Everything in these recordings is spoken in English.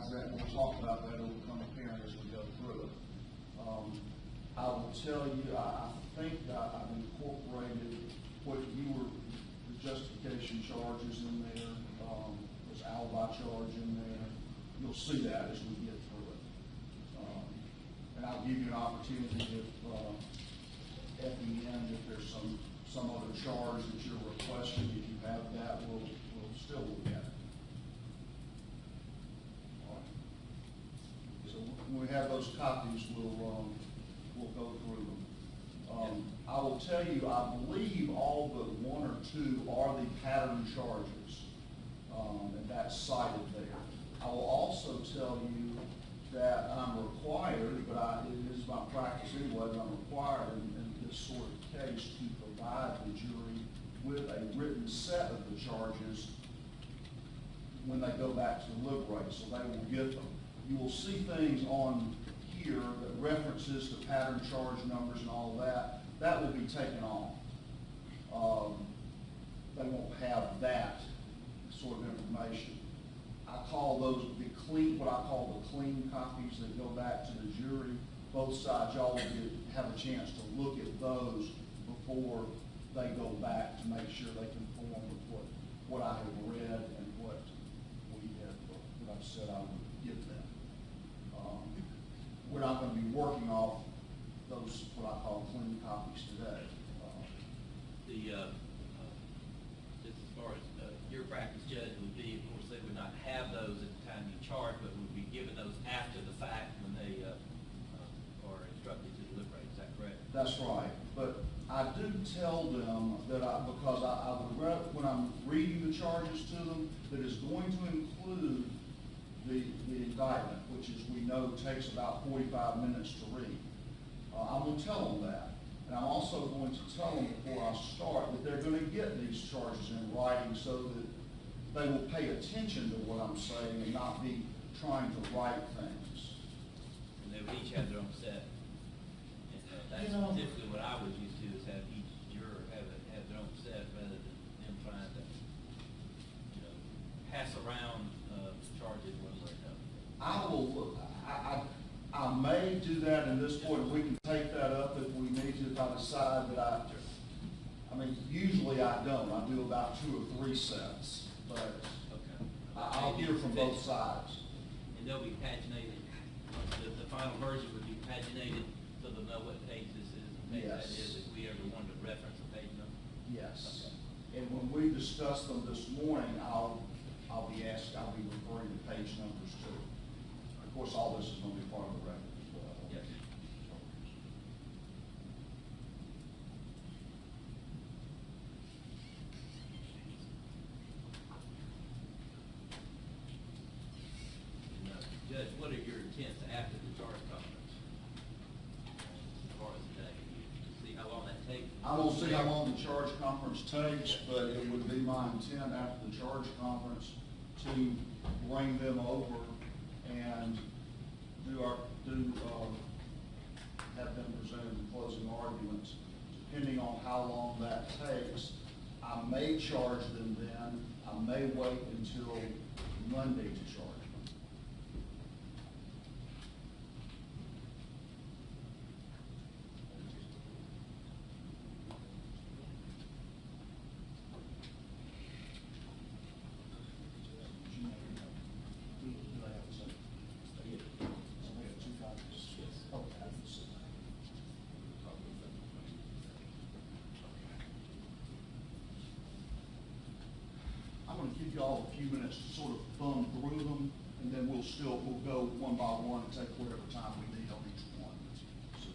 Brent, we'll talk about that, it'll become apparent as we go through it. I will tell you, I think that I've incorporated what you were, the justification charges in there, there's alibi charge in there. You'll see that as we get through it. And I'll give you an opportunity if, at the end, if there's some other charge that you're requesting, if you have that, we'll still look at it. All right. So when we have those copies, we'll go through them. I will tell you, I believe all but one or two are the pattern charges, and that's cited there. I will also tell you that I'm required, but it is my practice anyway, that I'm required in this sort of case to provide the jury with a written set of the charges when they go back to deliberate, so they will get them. You will see things on here that references to pattern charge numbers and all that. That will be taken off. They won't have that sort of information. I call those the clean, what I call the clean copies that go back to the jury. Both sides, y'all will have a chance to look at those before they go back to make sure they conform with what I have read and what I've said I would give them. We're not going to be working off those, what I call clean copies today. Just as far as your practice, Judge, would be, of course, they would not have those at the time you charge, but would be given those after the fact when they are instructed to deliberate. Is that correct? That's right. But I do tell them that because I would rather, when I'm reading the charges to them, that is going to include the indictment, which, as we know, takes about 45 minutes to read. I'm going to tell them that. And I'm also going to tell them before I start that they're going to get these charges in writing so that they will pay attention to what I'm saying and not be trying to write things. And they would each have their own set. And that's typically what I was used to, is have each juror have their own set rather than them trying to, pass around charges one way or another. I will look. I may do that in this point. We can take that up if we need to, if I decide that I mean, usually I don't. I do about 2 or 3 sets, but okay. I'll hear from both sides. And they'll be paginated. The final version would be paginated so they'll know what page this is and page that is if we ever wanted to reference a page number. Yes. Okay. And when we discuss them this morning, I'll be referring to page numbers too. Of course, all this is going to be part of the record as well. Yes. Judge, what are your intents after the charge conference? As far as today, you see how long that takes? I won't see how long the charge conference takes, but it would be my intent after the charge conference to bring them over and have them presented in closing arguments. Depending on how long that takes, I may charge them then. I may wait until Monday to charge them. Give y'all a few minutes to sort of thumb through them, and then we'll go one by one and take whatever time we need on each one. So.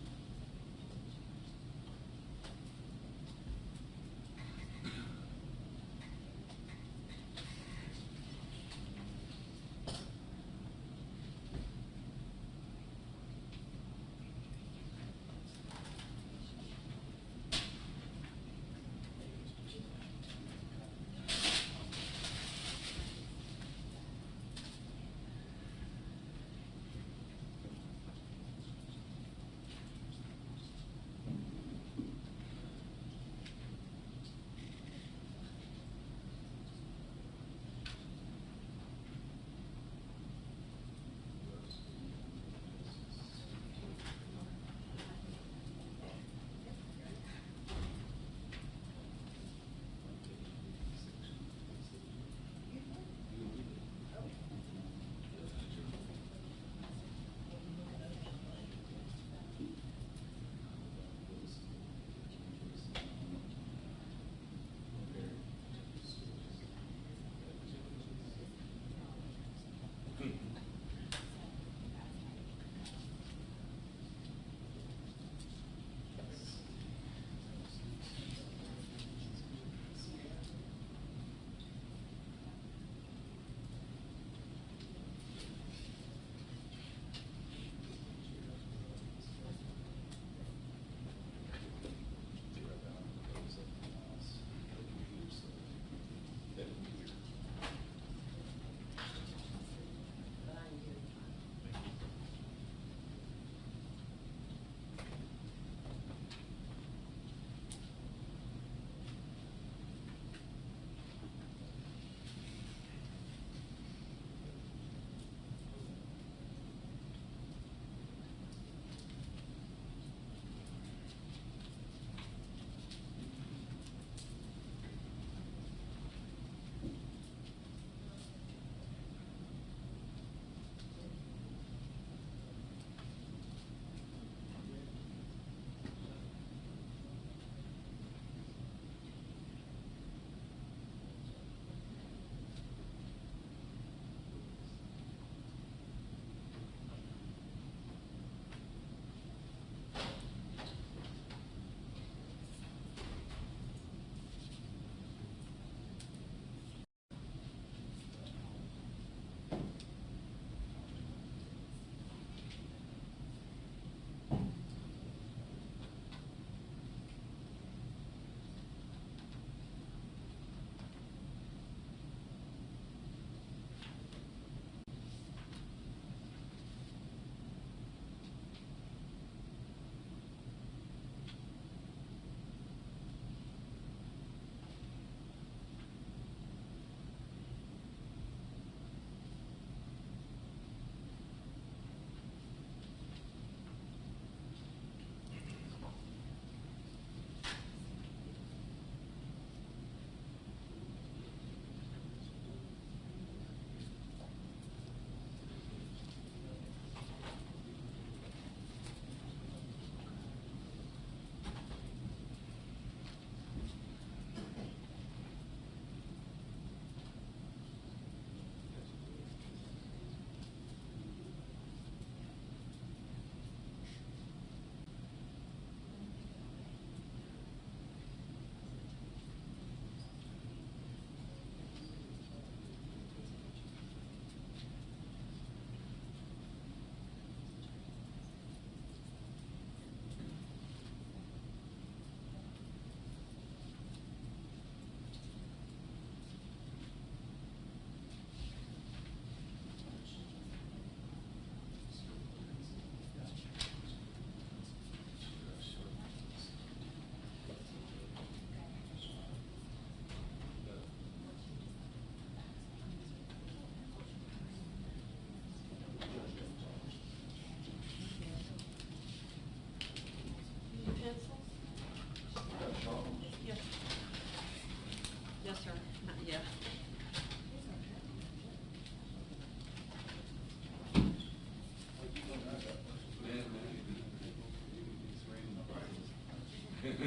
I have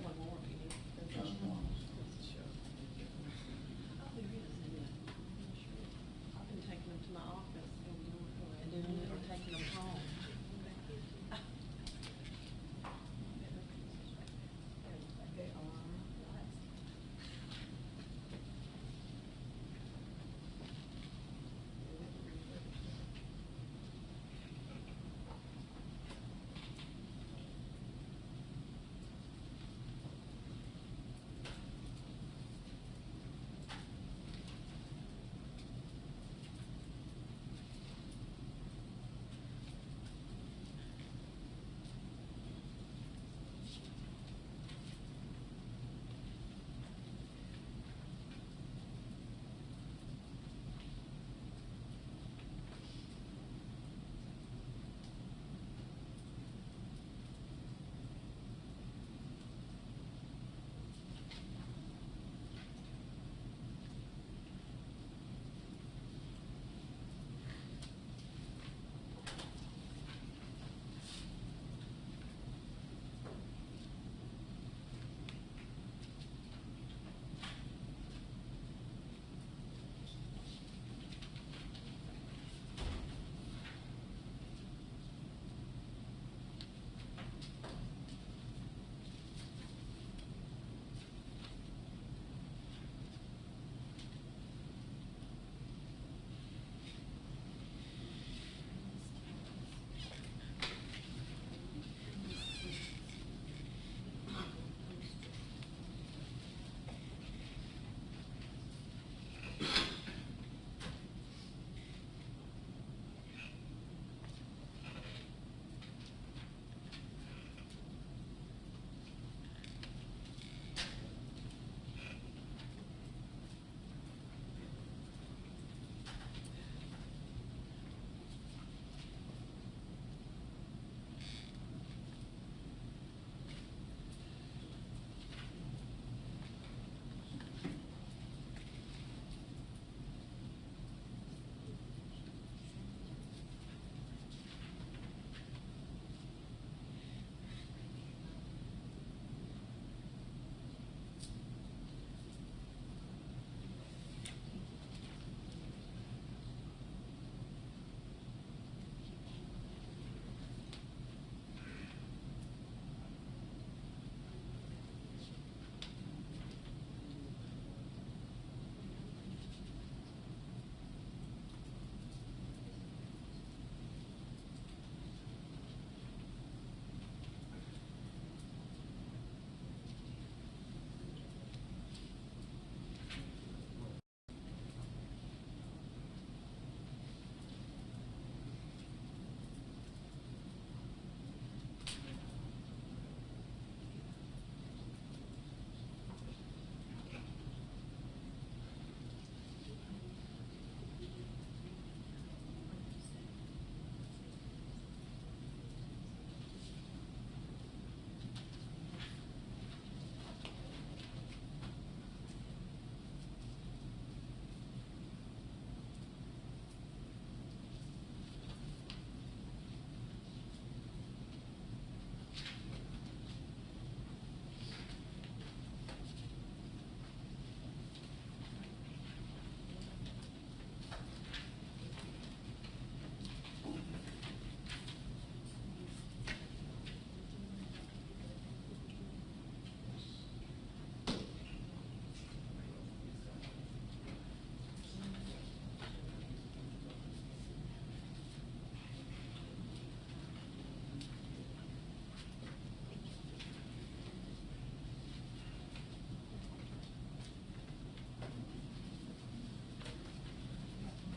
one more, if you need. Just one. Oh, there is, isn't it? I'm sure. I've been taking them to my office and doing it, or taking them home. They are.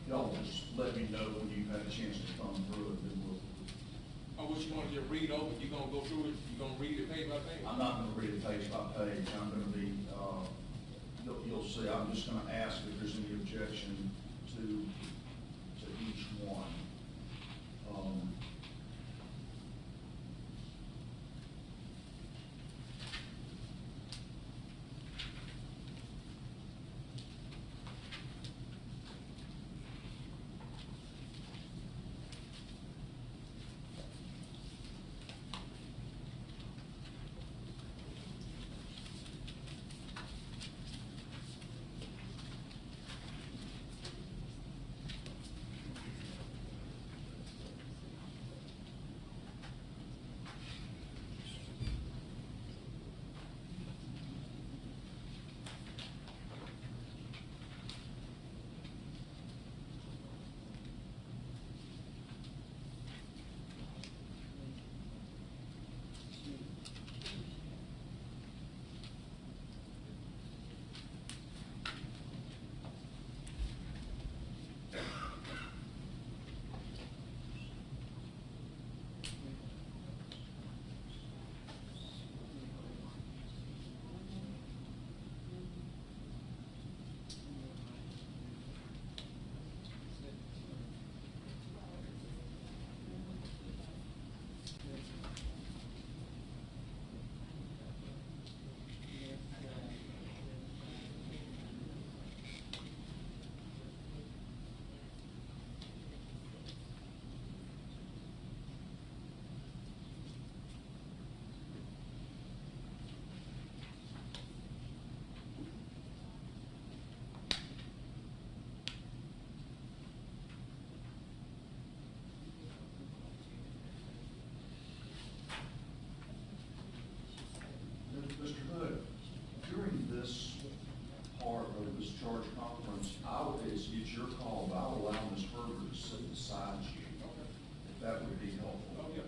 Y'all just let me know when you've had a chance to thumb through it, then we'll, Or what you wanna just read over, you gonna go through it, you gonna read it page by page? I'm not gonna read it page by page, I'm gonna be, you'll see, I'm just gonna ask if there's any objection to each one. sign sheet, Okay. if that would be helpful. Oh, yeah.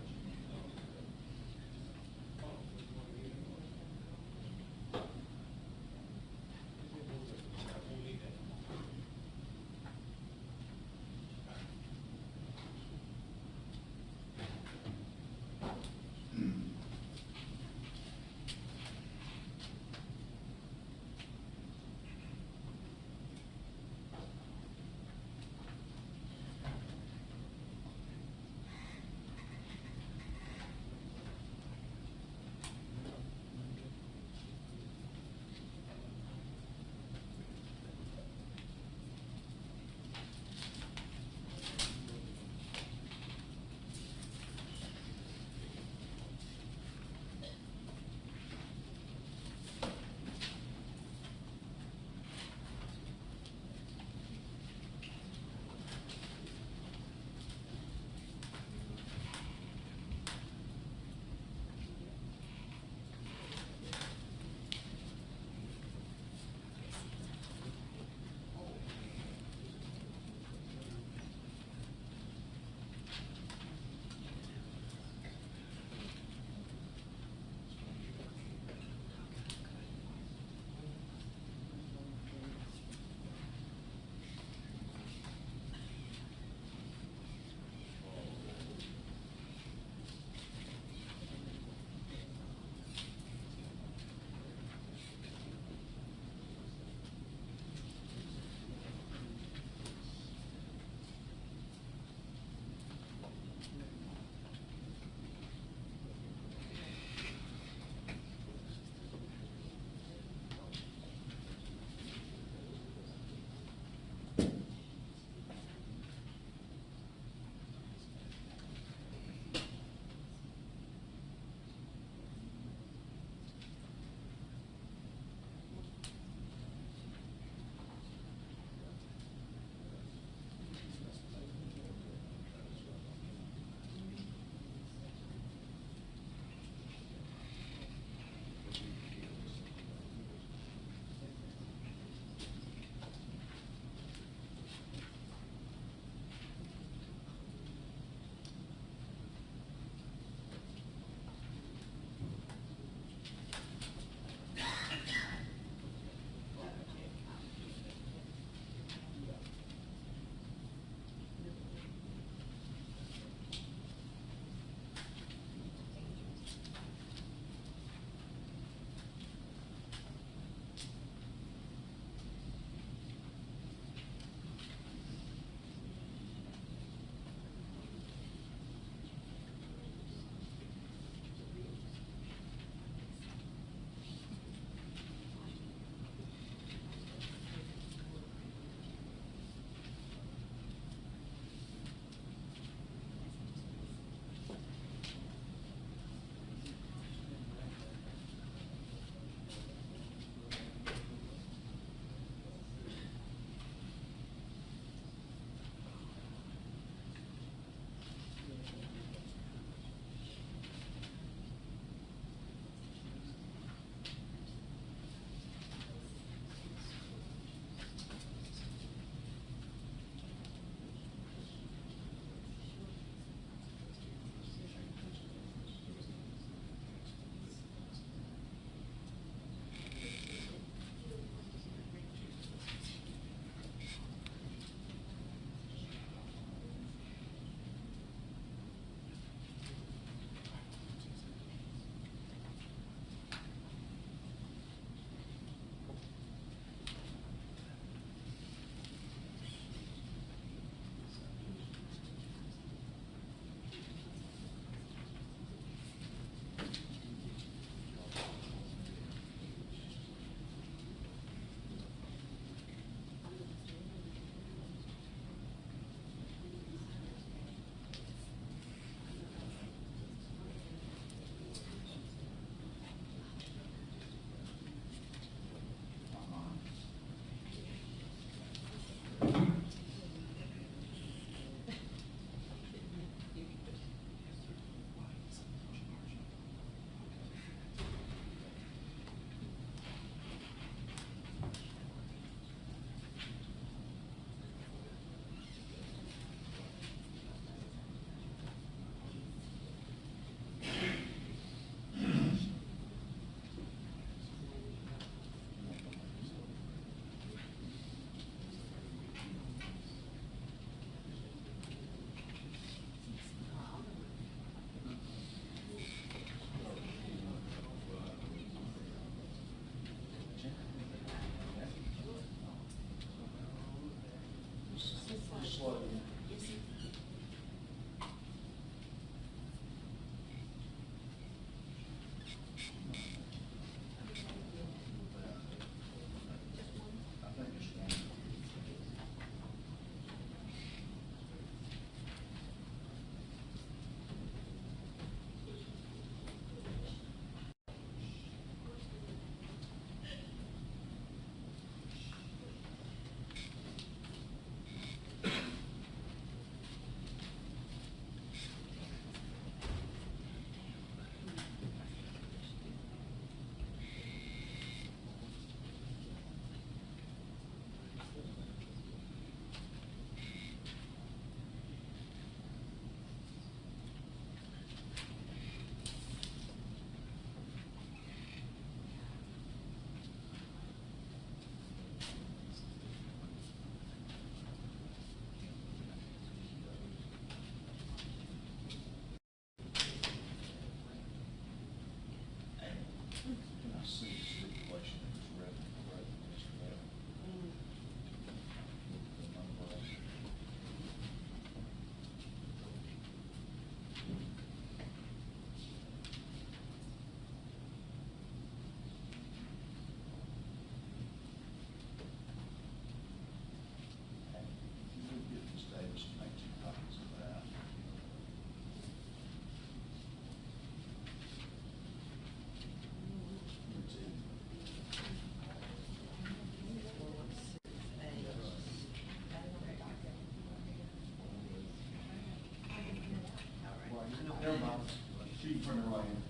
Attorney Ryan.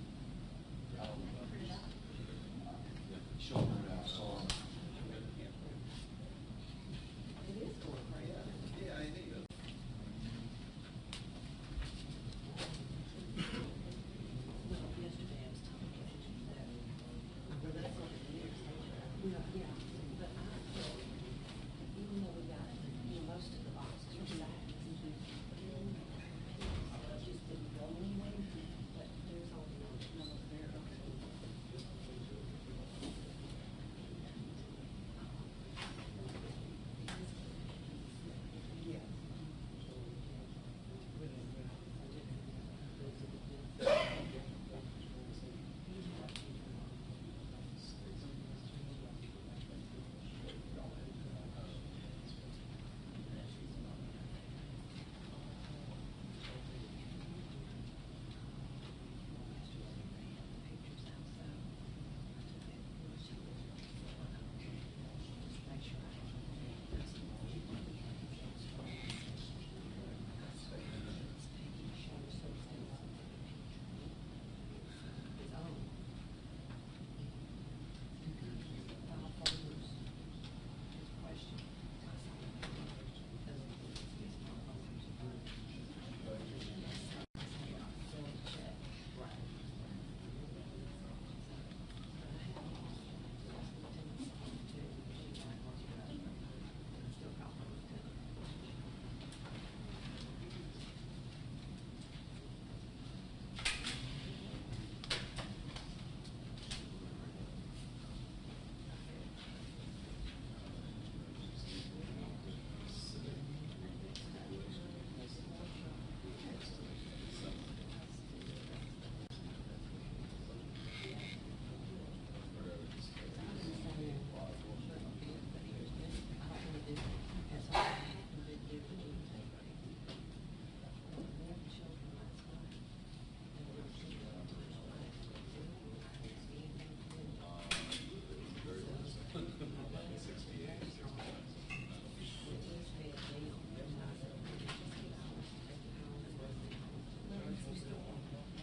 Shoulder it out, sorry. It is going crazy. Yeah, I think so. Well, yesterday I was talking to that. Well, that's what it is. Well, yeah, but I feel, even though we got, most of the boxes are stacked. It just didn't go anywhere, but there's only no there. Yeah.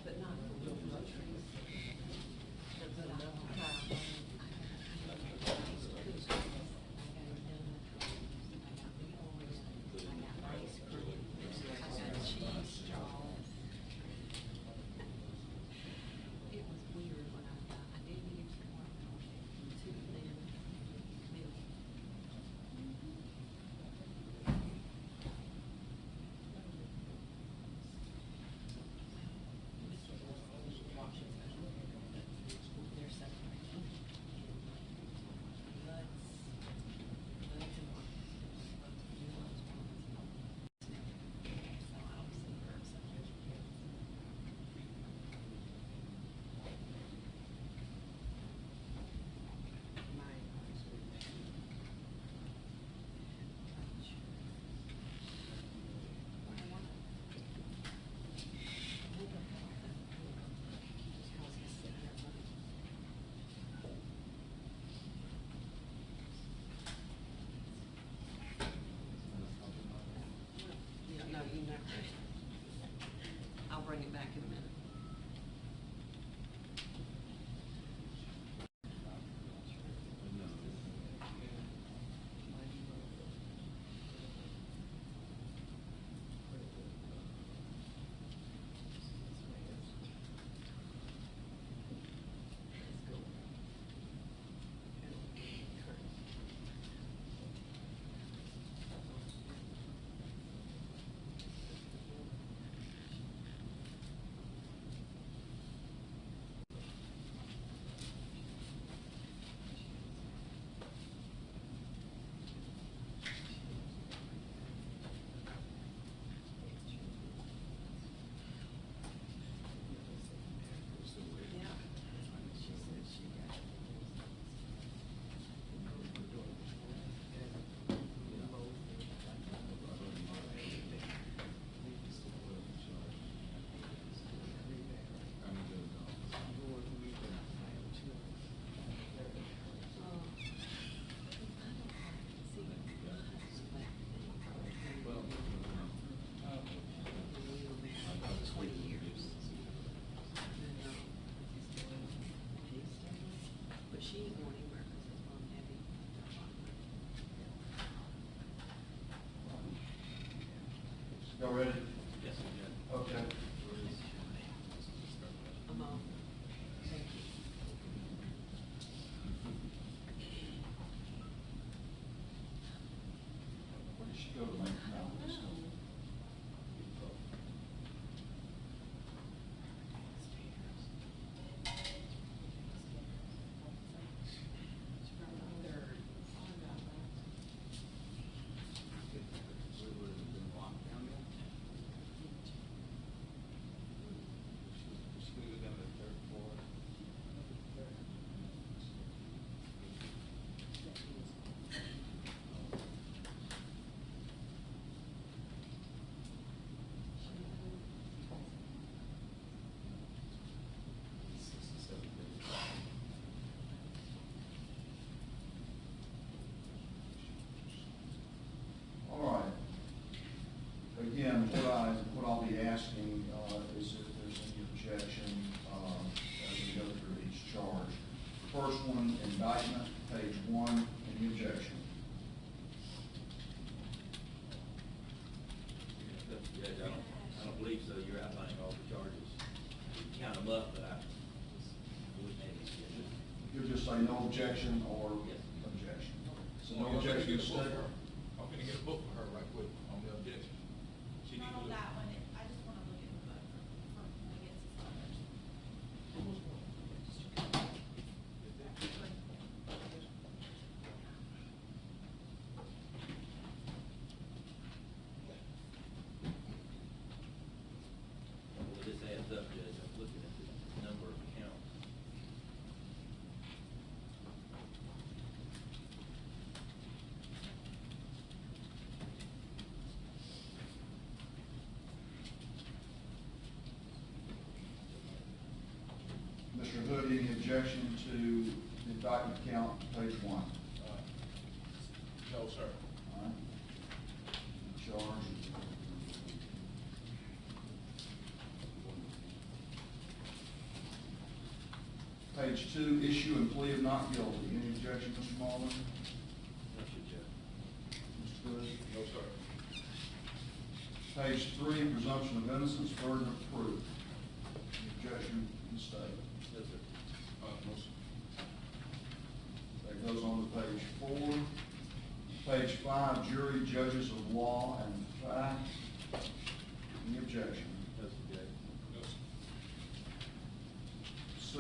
But not for real groceries. But I don't have, I got ice cream, I got cheese straws. It was weird when I didn't use the one, two of them, milk. They're separated. Buds and ones. So I'll see her something. No, you never. I'll bring it back in a minute. Y'all ready? Yes, sir, Judge. Okay. Thank you. Where did she go to make now? All right. Again, what I'll be asking is if there's any objection as we go through each charge. First one, indictment, page 1, any objection? Judge, I don't believe so. You're outlining all the charges. You can count them up, but I wouldn't have any objection. You'll just say no objection or Yes. objection. So I'm no gonna objection get to a book stay. for her. I'm gonna get a book for her right quick on the objection. She Not needs on to. that one, I just wanna look at the book for when it gets to others. Well, this adds up, Judge. I'm looking at the number of accounts. Mr. Hood, any objection to the indictment count, page 1? No, sir. All right. Charge. Page 2, issue and plea of not guilty. Any objection, Mr. Marlin? That's your judge. Mr. Hood? No, sir. Page 3, presumption of innocence, burden of proof. Any objection, Ms. State? No, sir. No, sir. That goes on to page 4. Page 5, jury, judges of law and fact. Any objection? No, sir, Judge. No,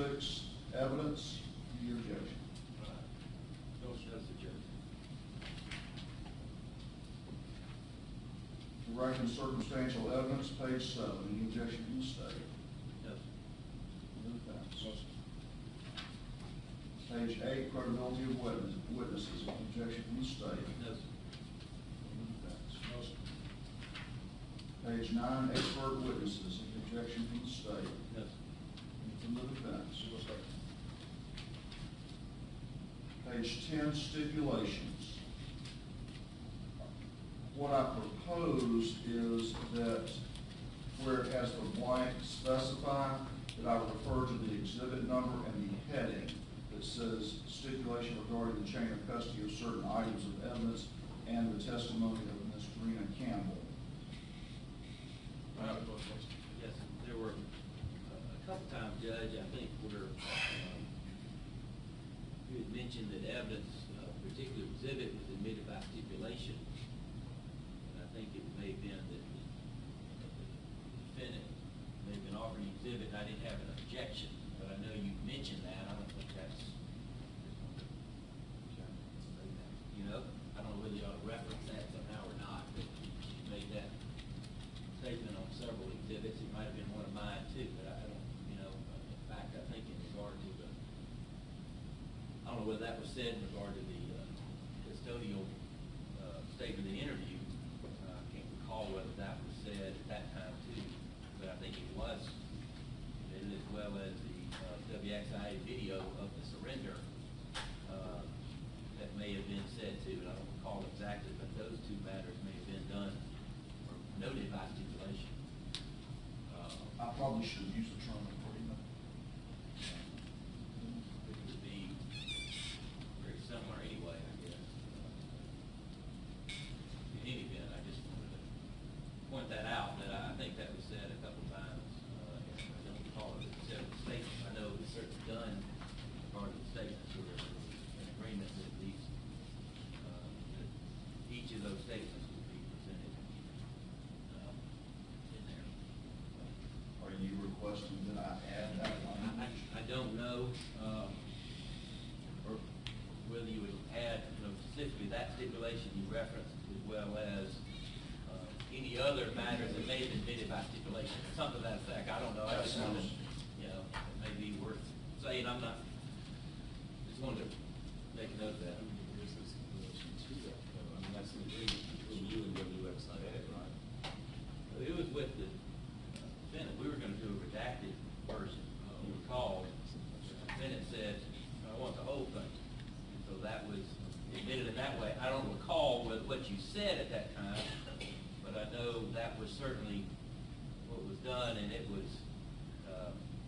sir. 6, evidence. Any objection? No, No, sir. sir, Judge. Direct and circumstantial evidence, page 7. Any objection from the state? No, sir. No offense. No, sir. Page 8, credibility of witnesses. Any objection from the state? No, sir. No offense. No, sir. Page 9, expert witnesses. Any objection from the state? No, sir. Any from the defense? No, sir. Page 10, stipulations. What I propose is that where it has the blank specify, that I refer to the exhibit number and the heading that says stipulation regarding the chain of custody of certain items of evidence and the testimony of Ms. Rena Campbell. I have a question. Yes, there were a couple times, Judge, I think, where you had mentioned that evidence, a particular exhibit was admitted by stipulation. And I think it may have been that the defendant may have been offered an exhibit, and I didn't have an objection, but I know you mentioned that. I don't think that's, you know, I don't know whether you ought to reference that somehow or not, but you made that statement on several exhibits. It might have been one of mine too, but I don't, you know, in fact, I think in regard to the, I don't know whether that was said in regard to the custodial statement in the interview. I can't recall whether that was said at that time too, but I think it was, and as well as the WXIA video of the surrender that may have been said too. I don't recall exactly, but those two matters may have been done or noted by stipulation. I probably should have used the term agreement. It would be very similar anyway, I guess. In any event, I just wanted to point that out. question, did I add that language? I don't know, or whether you would add, specifically that stipulation you referenced, as well as, any other matters that may have been admitted by stipulation, something to that effect, I don't know, I just wanted, it may be worth saying, just wanted to make a note of that. There's a stipulation to that, though. I mean, that's an agreement between you and WXIA, right? It was with the defendant, we were gonna do a redacted version, you recall, the defendant said, I want the whole thing, and so that was admitted in that way. I don't recall what you said at that time, but I know that was certainly what was done, and it was,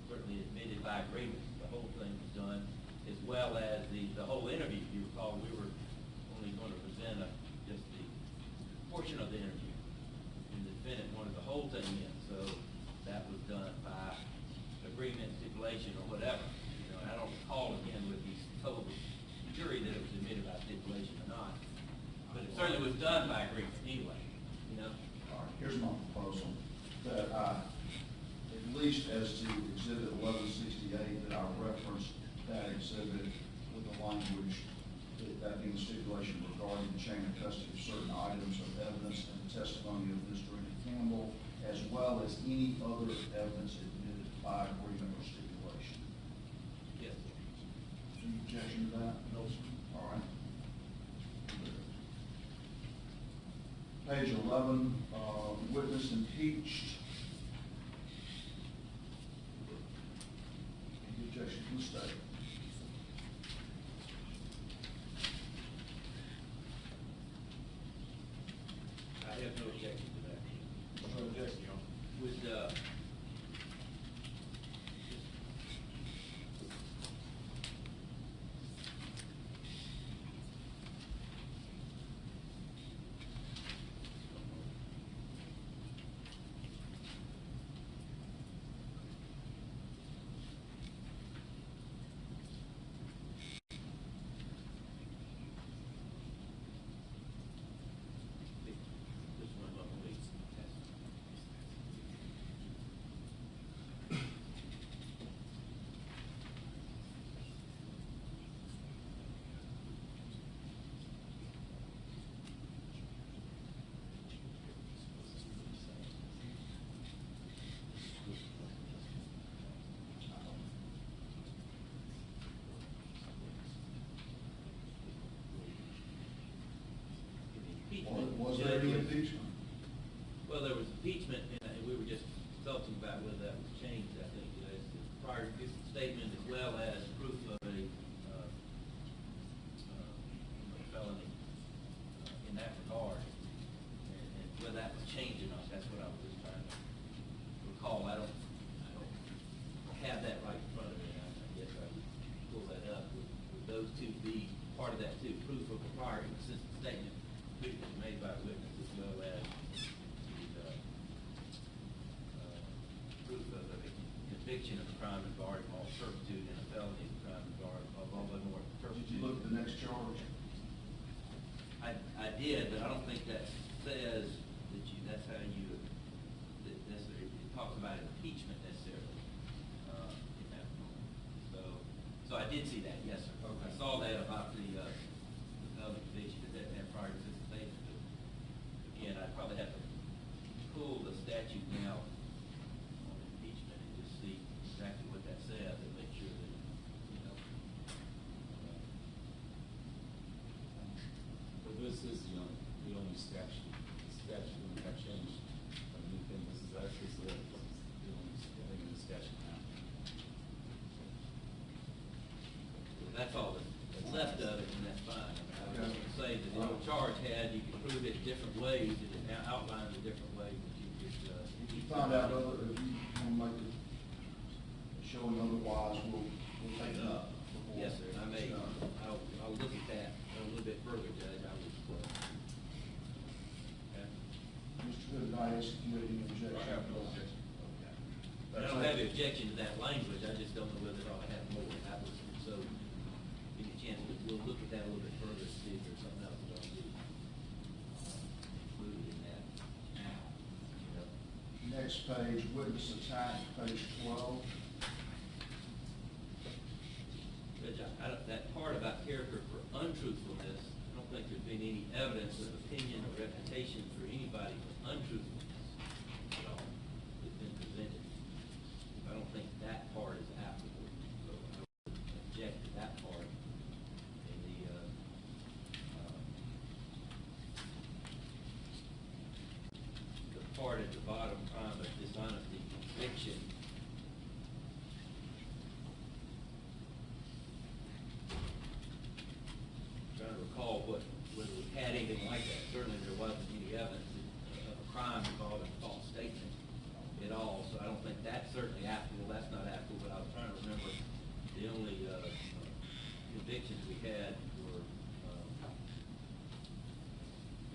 certainly admitted by agreement, the whole thing was done, as well as the whole interview. If you recall, we were only going to present just the portion of the interview, and the defendant wanted the whole thing in, so that was done by agreement, stipulation, or whatever. I don't recall again with the total jury that it was admitted by stipulation or not, but it certainly was done by agreement anyway, All right, here's my proposal, that at least as to exhibit 1168, that I reference that exhibit with the language, that being stipulation regarding the chain of custody of certain items of evidence and the testimony of Mr. Campbell, as well as any other evidence admitted by agreement or stipulation. Yes, sir. Any objection to that? No, sir. All right. Page 11, witness impeached. Any objection to the statement? I have no objection to that. No objection, With, this one, please. Was there any impeachment? Well, there was impeachment, and we were just consulting about whether that was changed, I think, as the prior statement, as well as proof of a felony in that regard, and whether that was changed or not, that's what I was just trying to recall. I don't have that right in front of me. I guess I would pull that up. Would those two be part of that too? Proof of a prior inconsistent statement made by a witness, as well as the proof of a conviction of a crime involving moral turpitude and a felony of a crime involving moral turpitude. Did you look at the next charge? I did, but I don't think that says that that's how you, that necessarily, it talks about impeachment necessarily, in that moment. So I did see that, yes, sir. Okay. I saw that about the felony conviction, that prior to this statement. But again, I'd probably have to pull the statute now on impeachment and just see exactly what that says and make sure that, But this is the only statute. The statute when it got changed. I mean, this is actually the only thing in the statute now. that's all that's left of it, and that's fine. I mean, I was going to say that the old charge had, you could prove it different ways, and it now outlines the different ways that you could, If you find out other, if you want to make it showing otherwise, we'll take it up. before yes, sir, and I may, it's done. I'll look at that a little bit further, Judge, I was, okay. Mr. Hood, I ask if you have any objection. I have no objection. I don't have an objection to that language, I just don't know whether it ought to have more. I was, so, give me a chance, we'll look at that a little bit further, to see if there's something else that ought to be included in that now, you know. next page, witness attack, page 12. Judge, that part about character for untruthfulness, I don't think there's been any evidence of opinion or reputation for anybody for untruthfulness at all that's been presented. I don't think that part is applicable, so I would object to that part in the part at the bottom, crime of dishonesty, conviction. Trying to recall whether we had anything like that. Certainly there wasn't any evidence of a crime involving a false statement at all, so I don't think that's certainly applicable. That's not applicable, but I was trying to remember the only convictions we had were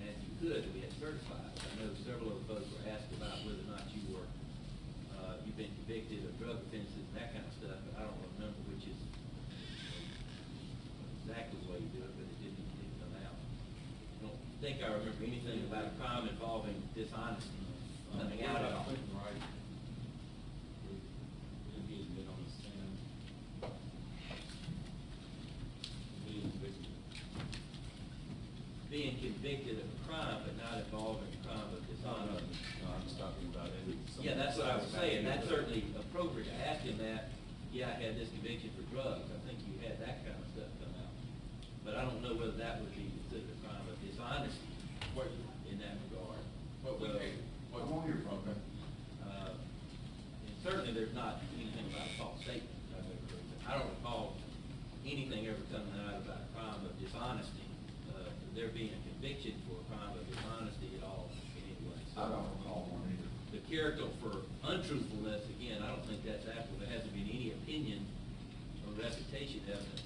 Matthew Hood that we had certified. I know several of the folks were asked about whether or not you've been convicted of drug offenses and that kind of stuff, but I don't remember which is exactly the way you do it, but it didn't come out. I don't think I remember anything about a crime involving dishonesty coming out at all. Right. We're getting it on the stand. Being convicted of a crime, but not involving a crime of dishonesty. No, I'm just talking about it. Yeah, that's what I was saying. That's certainly appropriate to ask him that. Yeah, I had this conviction for drugs. I think you had that kind of stuff come out. But I don't know whether that would be considered a crime of dishonesty in that regard. I'm on your program. And certainly there's not anything about a false statement. I don't recall anything ever coming out about a crime of dishonesty. There being a conviction for a crime of dishonesty at all anyway. I don't recall one either. The character for untruthfulness, again, I don't think that's applicable. There hasn't been any opinion or reputation evidence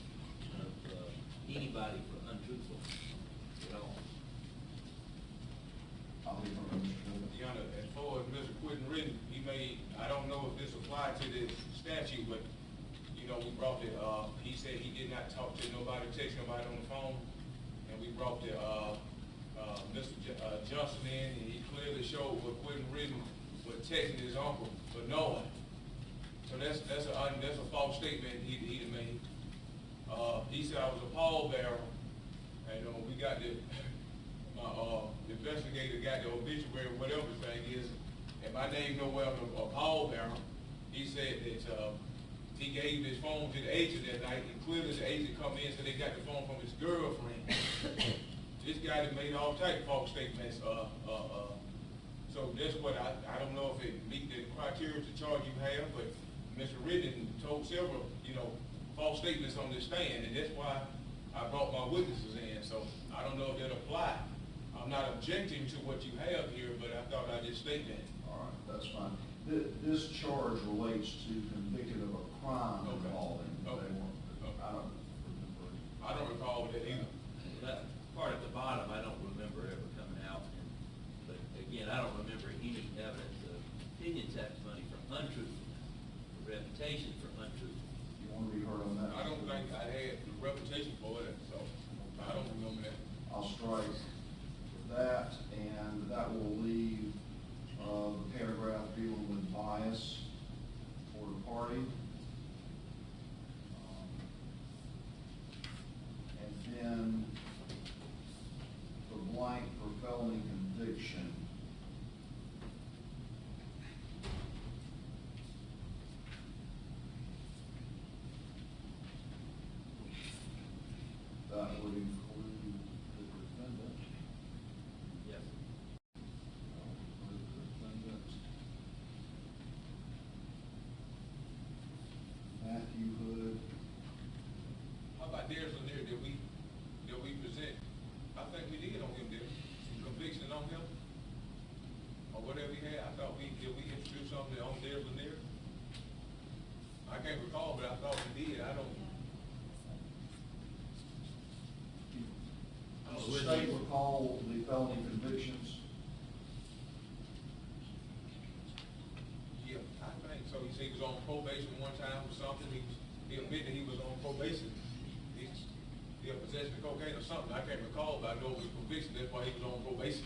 of anybody for untruthfulness at all. I'll leave it on Mr. Wood. Your Honor, as far as Mr. Quentin Ridden, he made, I don't know if this applied to this statute, but, you know, we brought it, he said he did not talk to nobody, text nobody on the phone, and we brought the, Mr. Johnson in, and he clearly showed what Quentin Ridden was texting his uncle for knowing. So that's a false statement he made. He said I was a pallbearer, and we got the, my investigator got the obituary, whatever the thing is, and my name nowhere of a pallbearer. He said that he gave his phone to the agent that night, and clearly the agent come in, so they got the phone from his girlfriend. This guy that made all type of false statements, so that's what I don't know if it meet the criteria to charge you have, but Mr. Ridden told several, false statements on this stand, and that's why I brought my witnesses in, so I don't know if that apply. I'm not objecting to what you have here, but I thought I'd just state that. All right, that's fine. This charge relates to convicted of a crime Okay. involving. Okay. I don't remember. I don't recall that either. That part at the bottom, I don't remember ever coming out. But again, I don't remember any evidence of opinion testimony for untruthfulness, or reputation for untruthfulness. You want to be heard on that? I don't think I had the reputation for it, so I don't remember that. I'll strike that, and that will leave the paragraph dealing with bias for the party. And then the blank for felony conviction. That would include the defendant. Yes. Include the defendant. Matthew Hood. How about Darius Lanier, did we present, I think we did on him, did some conviction on him? Or whatever he had, I thought did we introduce something on Darius Lanier? I can't recall, but I thought we did, I don't. Does the state recall the felony convictions? Yeah, I think so. He said he was on probation one time or something. He admitted he was on probation. He had possession of cocaine or something. I can't recall, but I know it was conviction. That's why he was on probation.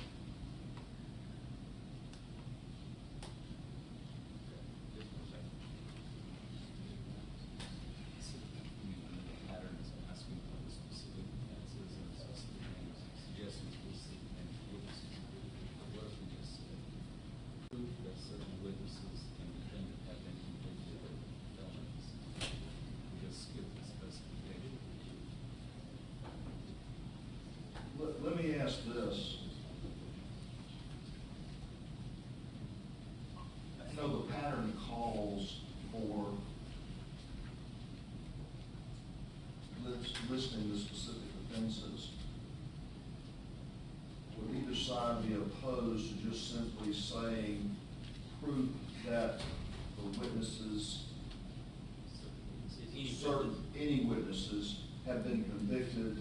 ask this. I know the pattern calls for listing the specific offenses. Would either side be opposed to just simply saying proof that the witnesses, any witnesses have been convicted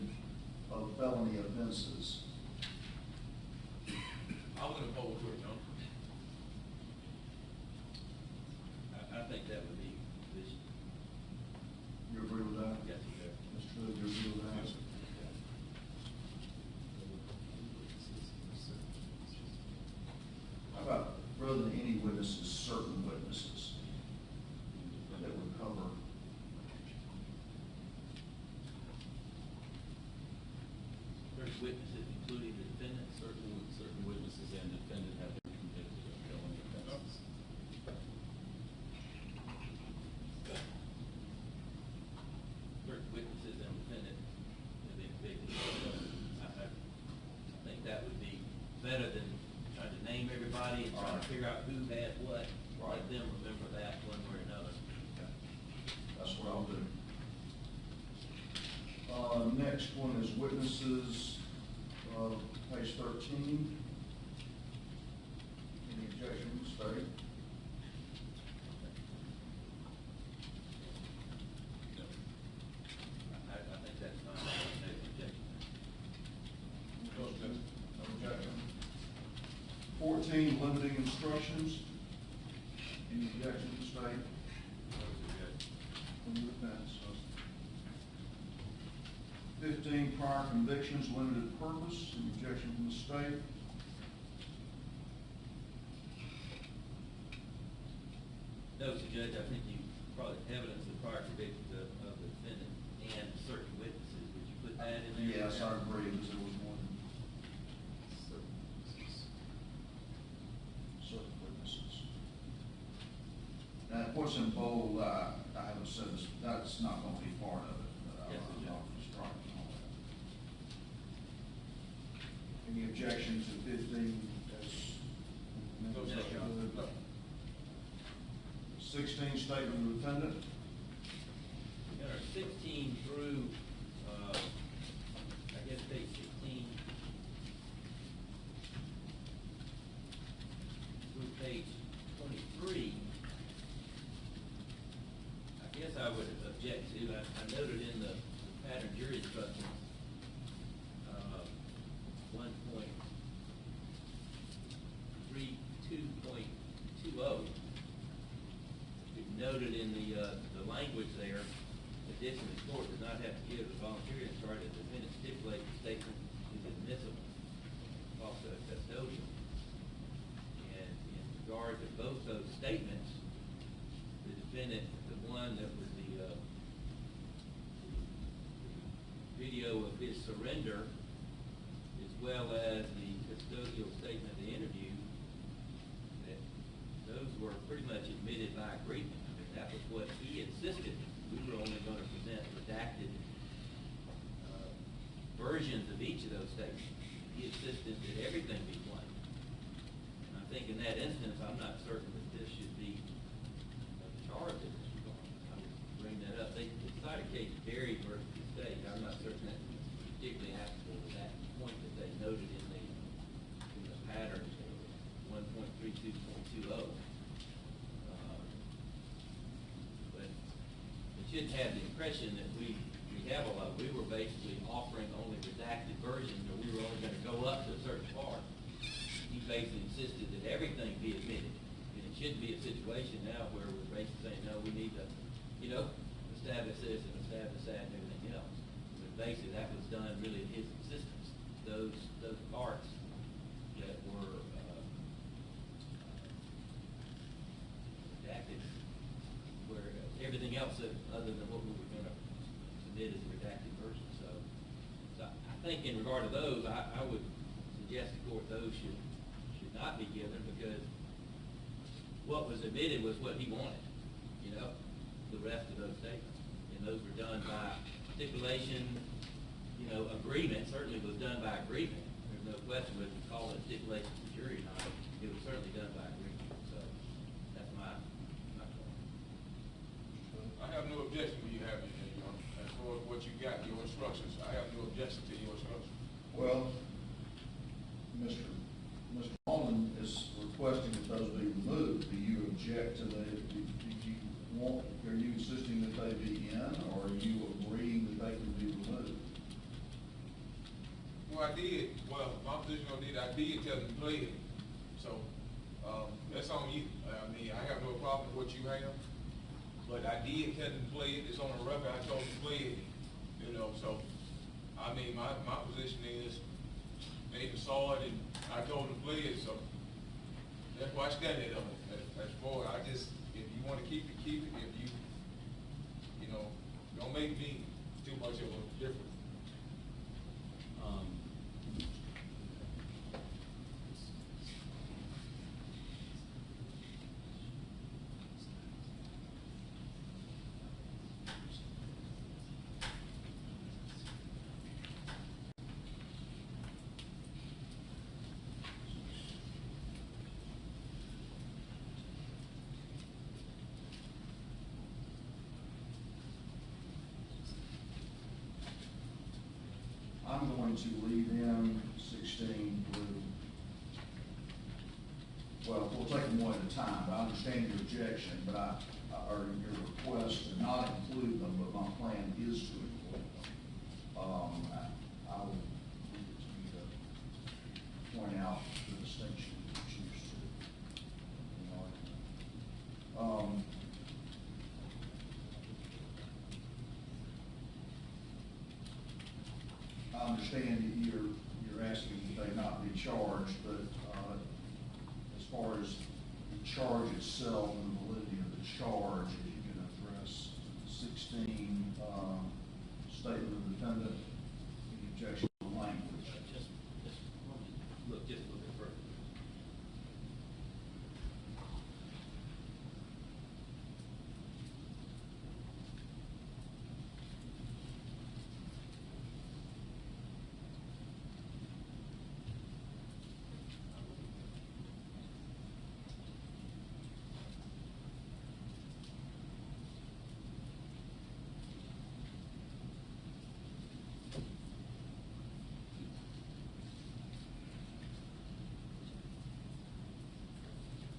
of felony offenses? I wouldn't oppose to it, no. I think that would be the position. You agree with that? Yes, sir. Mr. Hood, you agree with that? How about rather than any witnesses, certain witnesses that would cover? There's witnesses, including the defendant, Certain witnesses and defendant have been convicted of felony offenses. certain witnesses and defendant have been convicted. I think that would be better than trying to name everybody and trying to figure out who had what. Let them remember that one way or another. That's what I'll do. Next one is witnesses, page 13. Any objections, state? No. I think that's fine. No objection. No objection. 14, limiting instructions. Any objections, state? From the defense. 15, prior convictions, limited purpose. Any objection from the state? No, Mr. Judge, I think you probably evidence of prior convictions of the defendant and certain witnesses. Would you put that in there? Yes, I agree, because there was one. Certain witnesses. Certain witnesses. Now, what's in bold, I haven't said this, that's not going to be part of it. Yes, I'm sir. not striking all that. Any objection to 15 as? No, sir. 16, statement of defendant. There are 16 through, I guess page 16 through page 23. I guess I would object to, I noted in the pattern jury instructions, 1.32.20. Noted in the language there, additionally, the court does not have to give a voluntary discharge if the defendant stipulates the statement is admissible, also a custodial. And in regard to both those statements, the defendant, the one that was the video of his surrender, as well as the custodial statement of the interview, that those were pretty much admitted by agreement. That was what he insisted. We were only going to present redacted versions of each of those statements. He insisted that everything be plain. And I think in that instance, I'm not certain that this should be charged in this regard. I would bring that up. They decided case Berry versus the state. I'm not certain that's particularly applicable to that point that they noted in the pattern 1.32.20. Shouldn't have the impression that we have a lot. We were basically offering only redacted versions, or we were only going to go up to a certain part. He basically insisted that everything be admitted. And it shouldn't be a situation now where we're basically saying, no, we need to, establish this and establish that and everything else. But basically that was done really in his insistence. Those parts that were redacted where everything else other than what we were going to submit as a redacted version. So I think in regard to those, I would suggest the court those should not be given, because what was admitted was what he wanted, the rest of those statements. And those were done by stipulation, agreement, certainly was done by agreement. There's no question, but to call it stipulation to the jury or not, it was certainly done by agreement, so that's my point. I have no objection when you have it, you know, as far as what you got, your instructions, I have no objection to your instructions. Well, Mr. Baldwin is requesting that those be removed. Do you object to the, are you insisting that they be in, or are you agreeing that they can be removed? Well, my position on it, I did tell them to play it, so, that's on you. I mean, I have no problem with what you have, but I did tell them to play it, it's on the record, I told them to play it, you know, so, I mean, my position is, they saw it and I told them to play it, so, that's why I stand it on it, that's for it. I just, if you wanna keep it, keep it, if you know, don't make me too much of a difference. I'm going to leave in 16 through, well, we'll take them one at a time, but I understand your objection, but or your request to not include them, but my plan is to include them. I will leave it to you to point out the distinction you choose to. I understand that you're asking that they not be charged, but as far as the charge itself and the validity of the charge, if you can address 16, statement of defendant, the objection to the language. Just look a little bit further.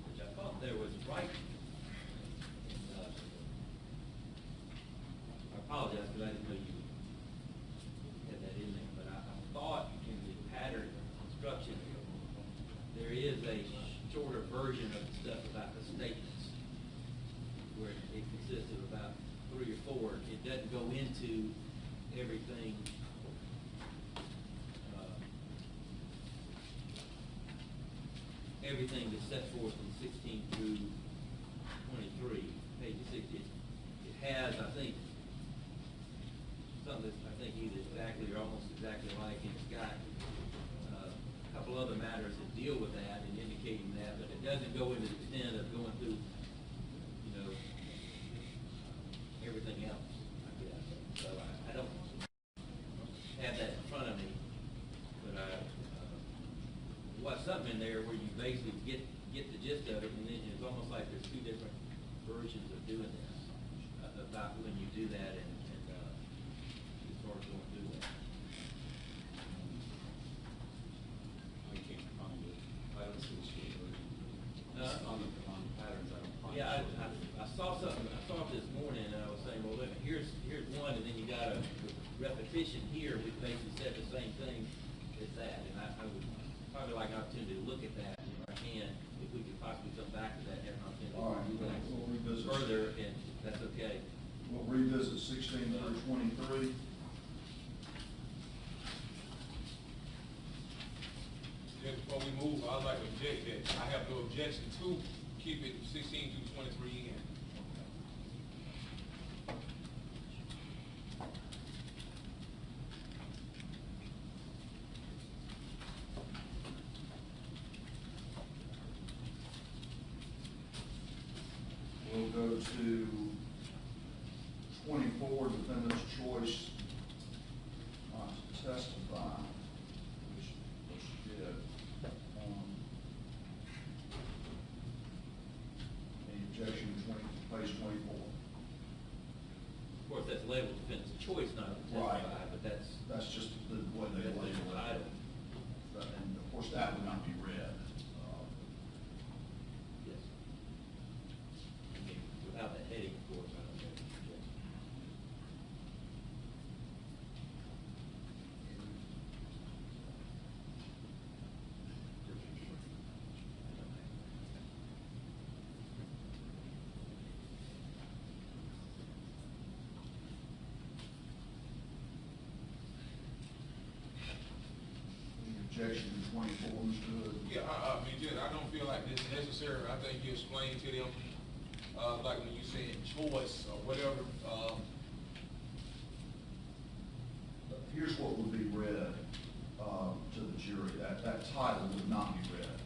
Which I thought there was right. I apologize because I didn't know you had that in there, but I thought in the pattern instruction, there is a shorter version of the stuff about the statements, where it consists of about 3 or 4. It doesn't go into everything. Everything that's set forth in 16 through 23, page 60, it has, I think, something that's, I think, either exactly or almost exactly like, and it's got a couple other matters that deal with that and indicating that, but it doesn't go into the extent of going through, you know, everything else, I guess. So I don't have that in front of me, but what's something in there where you basically get the gist of it, and then it's almost like there's 2 different versions of doing this, about when you do that and as far as going through that. I can't find it. I don't see the short version. On the patterns, I don't find it. Yeah, I saw something, I saw it this morning, and I was saying, well, look, here's one, and then you got a repetition here, which basically said the same thing as that, and I would probably like an opportunity to look at that if I can, if we could possibly come back to that, have an opportunity All right, to do that we'll revisit. further, and that's okay. We'll revisit 16 through 23. Just before we move, I'd like to object that I have no objection to keep it 16 to 23 in. We'll go to 24, defendant's choice not to testify, which page 24. Of course, that's labeled defendant's choice not to Right. testify, but that's. That's just the way they That's the label title. it. And of course, that would not be read. Yes. I mean, without the heading, of course, I don't know. Yes. Any objection to 24, Mr. Hood? Yeah, I mean, just, I don't feel like this is necessary. I think you explained to them, like when you said choice or whatever, Here's what would be read to the jury. That title would not be read,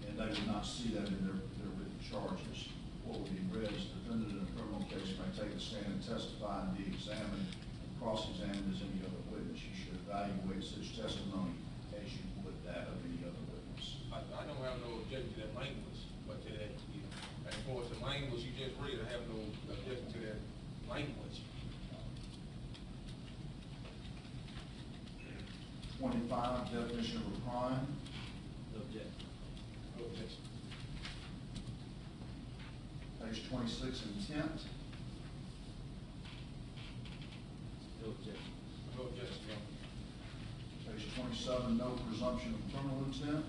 and they would not see that in their written charges. What would be read is defendant in a criminal case may take a stand and testify and be examined and cross-examined as any other witness. You should evaluate such testimony as you would that of any other witness. I don't have no objection to that language, but to that, you know, as far as the language you just read, I have no objection to that language. 25, definition of a crime. No objection. No objection. Page 26, intent. No objection. No objection, no. Page 27, no presumption of criminal intent.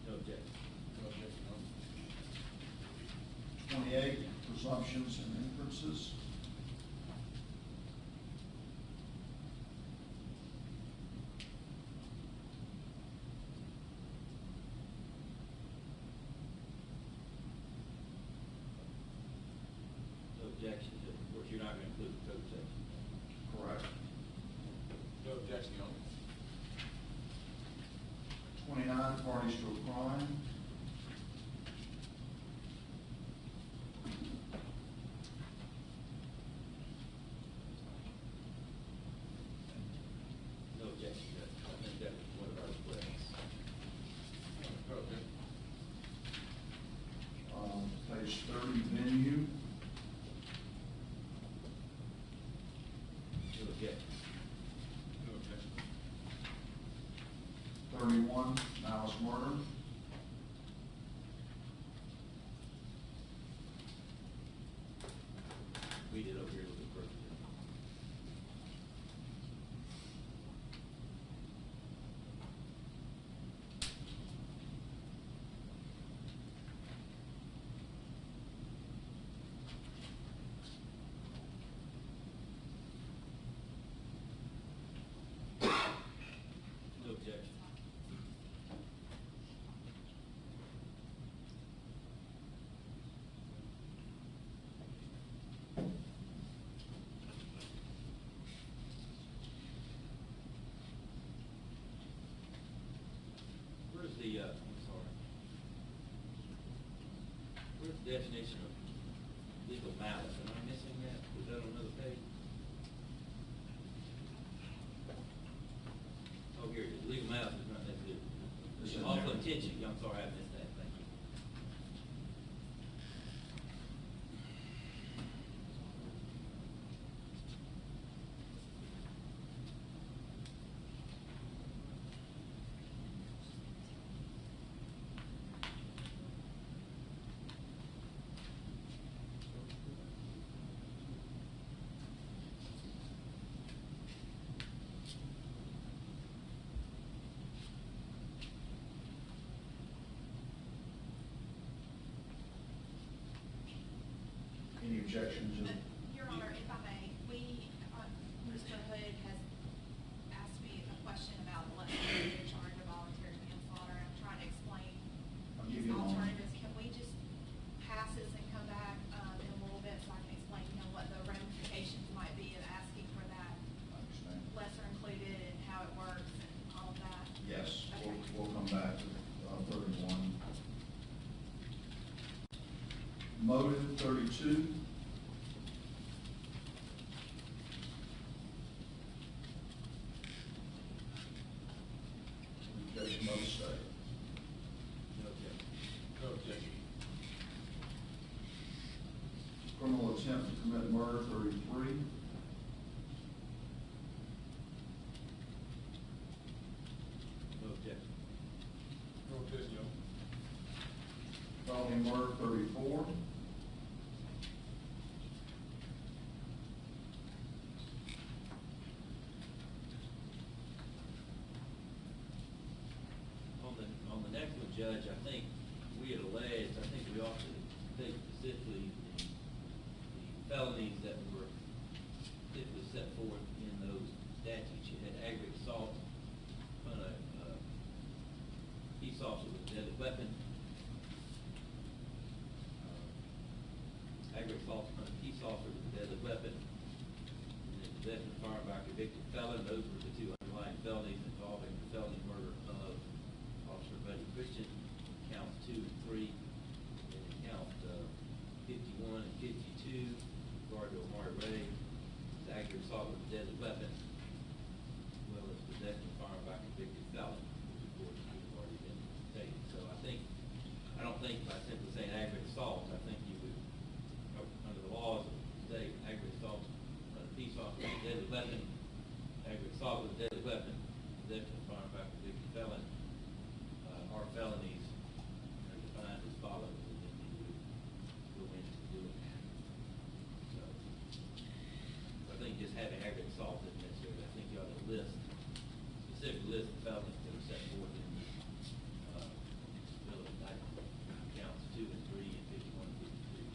No objection. No objection, no. 28, presumptions and inferences. No objection. Of course, you're not going to include the code section. Correct. No objection, no. 29, parties to a crime. No objection. I think that was one of our requests. No objection. Page 30, venue. No objection. No objection. 31, malice murder. We did over here a little bit further. No objection. Where's the, I'm sorry. Where's the definition of legal malice? Am I missing that? Was that on another page? Oh, here it is. Legal malice is not, that's it. It's in Awful there. intention. I'm sorry, I missed that. Thank you. Any objections? Your Honor, if I may, Mr. Hood has asked me a question about the lesser charge of voluntary manslaughter. I'm trying to explain I'll give his you a moment. alternatives. Can we just pass this and come back in a little bit so I can explain to him what the ramifications might be of asking for that I understand. lesser included and how it works and all of that? Yes, Okay. we'll come back to 31. Motive, 32. Objection, motive, stay. No objection. felony murder 34. On the next one, Judge, I think we had alleged, I think we ought to take specifically the felonies that were specifically set forth in those statutes. You had aggravated assault on a peace officer with a deadly weapon, aggravated assault on a peace officer with a deadly weapon, and then possession of firearm by a convicted felon. Those were the two underlying felonies involving the felony murder of Officer Buddy Christian, counts 2 and 3, and count 51 and 52, with regard to Omari Wray, the aggravated assault with a deadly weapon, as well as possession of firearm by a convicted felon, which of course has already been stated. So I don't think by simply saying aggravated assault, I think you would, under the laws of the state, aggravated assault on a peace officer with a deadly weapon, aggravated assault with a deadly weapon, possession of firearm by a convicted felon, are felonies are defined as follows, and then you would go into doing that. So I think just having aggravated assault isn't necessary. I think you ought to specific list of felonies that are set forth in the bill of indictment, counts 2 and 3 and 51 and 52.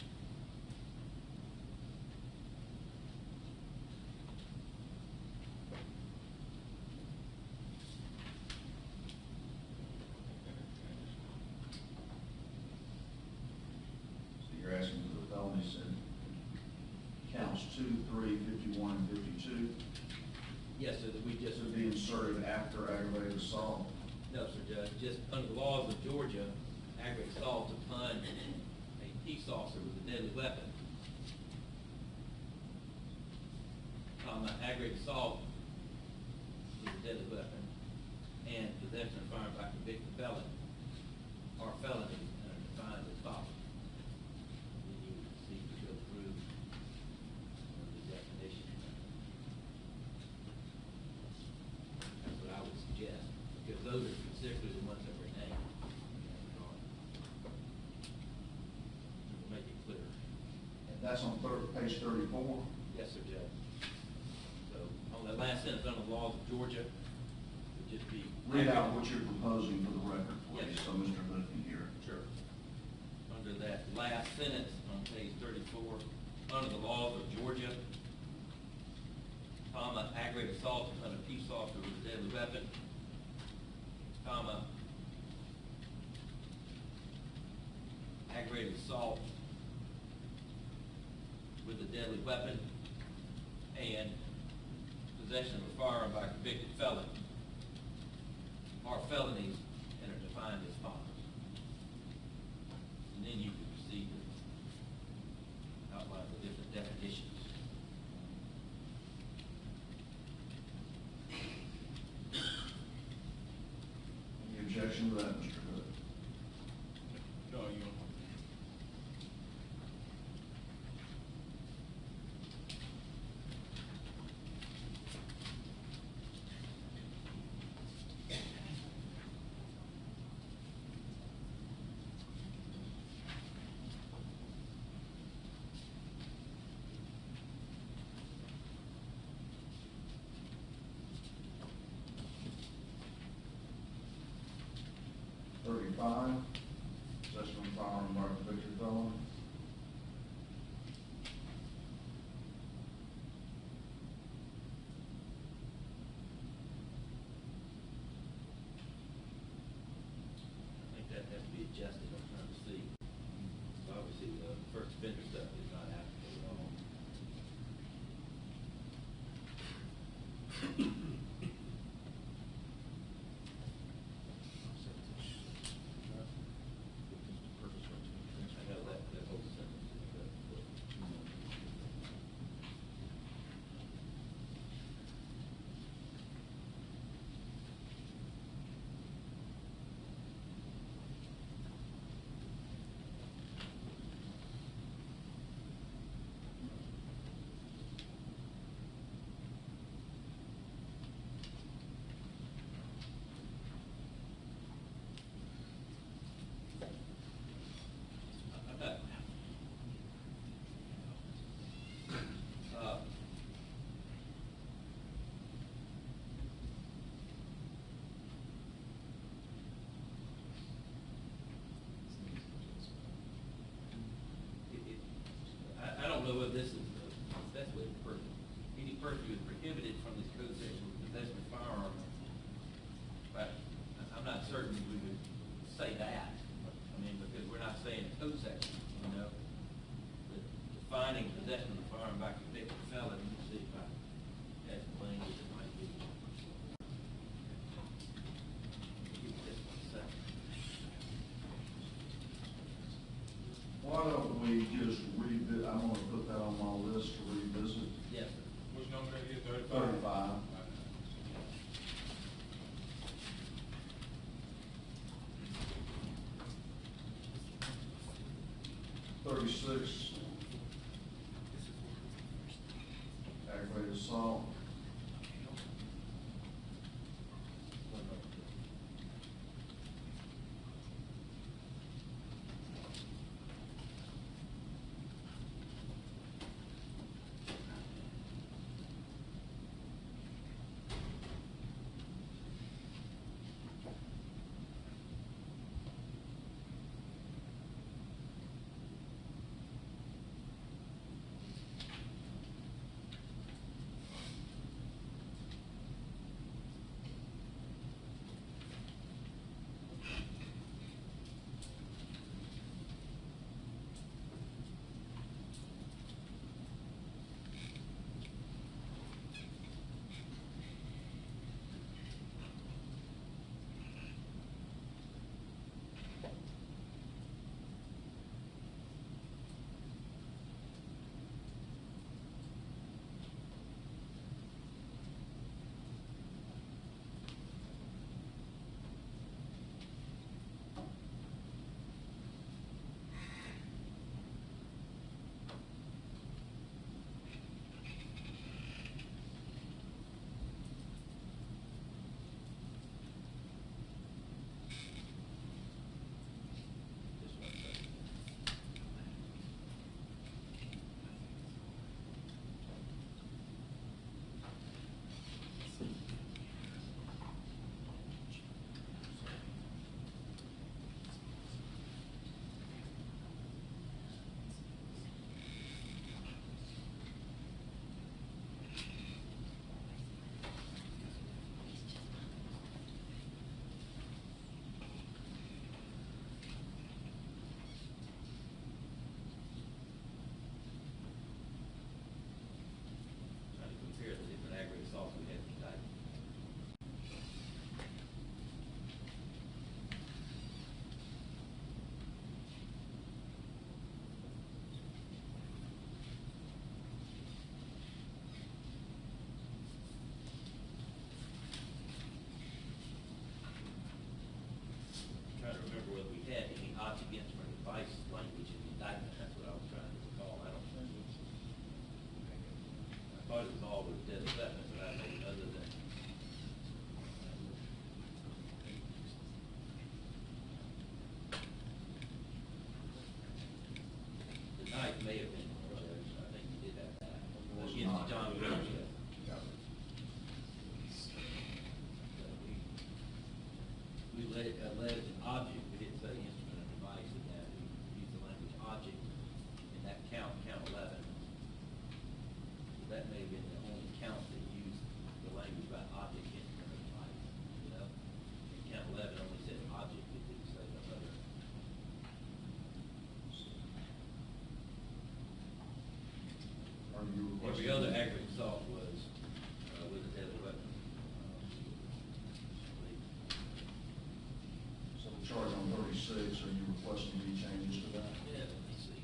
So you're asking for the felonies in counts 2, 3, 51, and 52 Yes, sir, that we just. to be inserted after aggravated assault. No, sir, Judge, just under the laws of Georgia, aggravated assault upon a peace officer with a deadly weapon, aggravated assault with a deadly weapon, and possession of firearm by a convicted felon are felonies and are defined as follows. Then you would proceed to go through the definition. That's what I would suggest, because those are specifically the ones that were named in that regard. To make it clear. And that's on page 34. Yes, sir, Judge. So, on that last sentence, under the laws of Georgia, it would just be. Read out what you're proposing for the record, please, Yes. so Mr. Hood can hear it. Sure. Under that last sentence on page 34, under the laws of Georgia, comma, aggravated assault upon a peace officer with a deadly weapon, comma, aggravated assault with a deadly weapon, and possession of a firearm by a convicted felon are felonies and are defined as follows. And then you can proceed to outline the different definitions. Any objection to that, Mr. Hood? No, you don't. Possession of firearm by a convicted felon. I think that has to be adjusted, I'm trying to see. So obviously, the first offender stuff is not applicable at all. I know that whole sentence is good. know whether this is, that's what person, any person who is prohibited from this code section from possessing a firearm. But I'm not certain we would say that, I mean, because we're not saying code section, you know? But defining possession of a firearm by convicted felon, you see if I, that's the language that might be. Give me just 1 second. Why don't we just revisit, I'm gonna put that on my list to revisit. Yes, sir. Which number that is, 35? 35. 36. Aggravated assault. Just 1 second. Trying to compare the different aggravated assaults we have tonight. Trying to remember whether we had any object, instrument, or device language in the indictment. That's what I was trying to recall. I don't think. I thought it was all with deadly weapons, but I think other than. The knife may have been, I think you did have that. Was Against not. John Williams. Yeah. We alleged an object, we didn't say instrument or device in that, we used the language object in that count 11. So that may have been the only count that used the language about object, instrument, or device, you know? And count 11 only said object, it didn't say the other. Are you requesting? Every other aggravated assault was with a deadly weapon. So the charge on 36, are you requesting any changes to that? Yeah, let me see.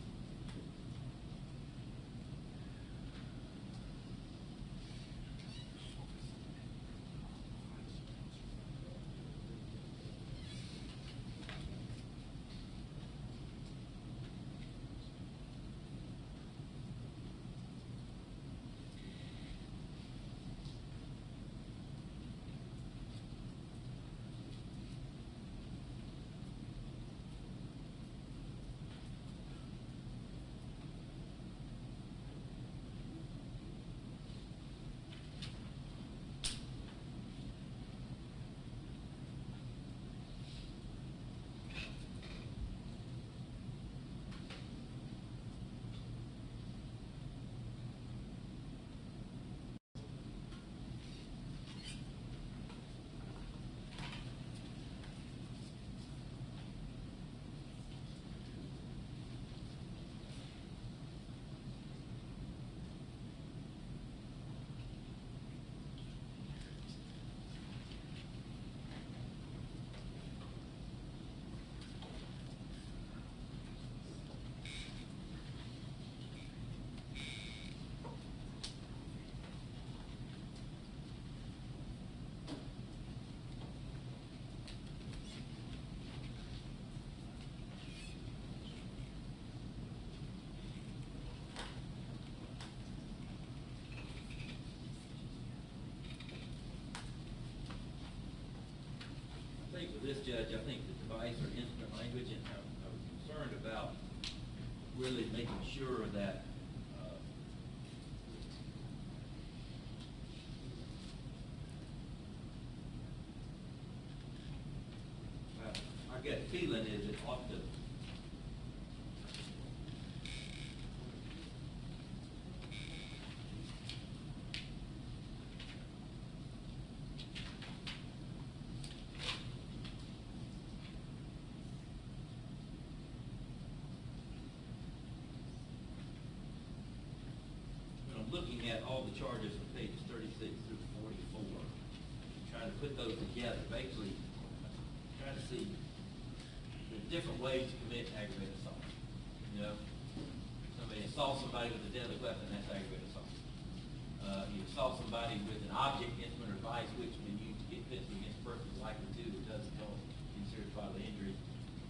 this judge, I think the device or instrument language, and I was concerned about really making sure that, I get a feeling is it ought to, when I'm looking at all the charges from pages 36 through 44, trying to put those together, basically trying to see the different ways to commit aggravated assault. You know, somebody assaults somebody with a deadly weapon, that's aggravated assault. You assault somebody with an object, instrument, or device, which when you get physically against a person is likely to, it doesn't result in serious bodily injury,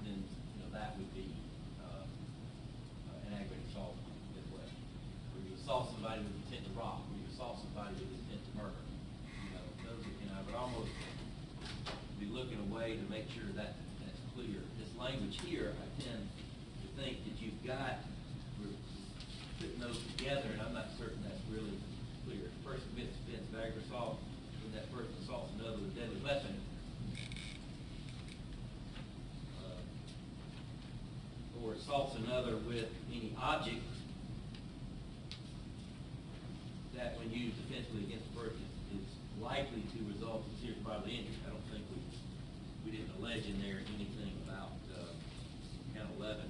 then, you know, that would be an aggravated assault as well. Where you assault somebody with intent to rob, where you assault somebody with intent to murder. You know, those are, I would almost be looking away to make sure that that's clear. This language here, I tend to think that you've got, we're putting those together, and I'm not certain that's really clear. If a person commits offense of aggravated assault, when that person assaults another with a deadly weapon, or assaults another with any object that when used defensively against a person is likely to result in serious bodily injury. I don't think we didn't allege in there anything about count 11.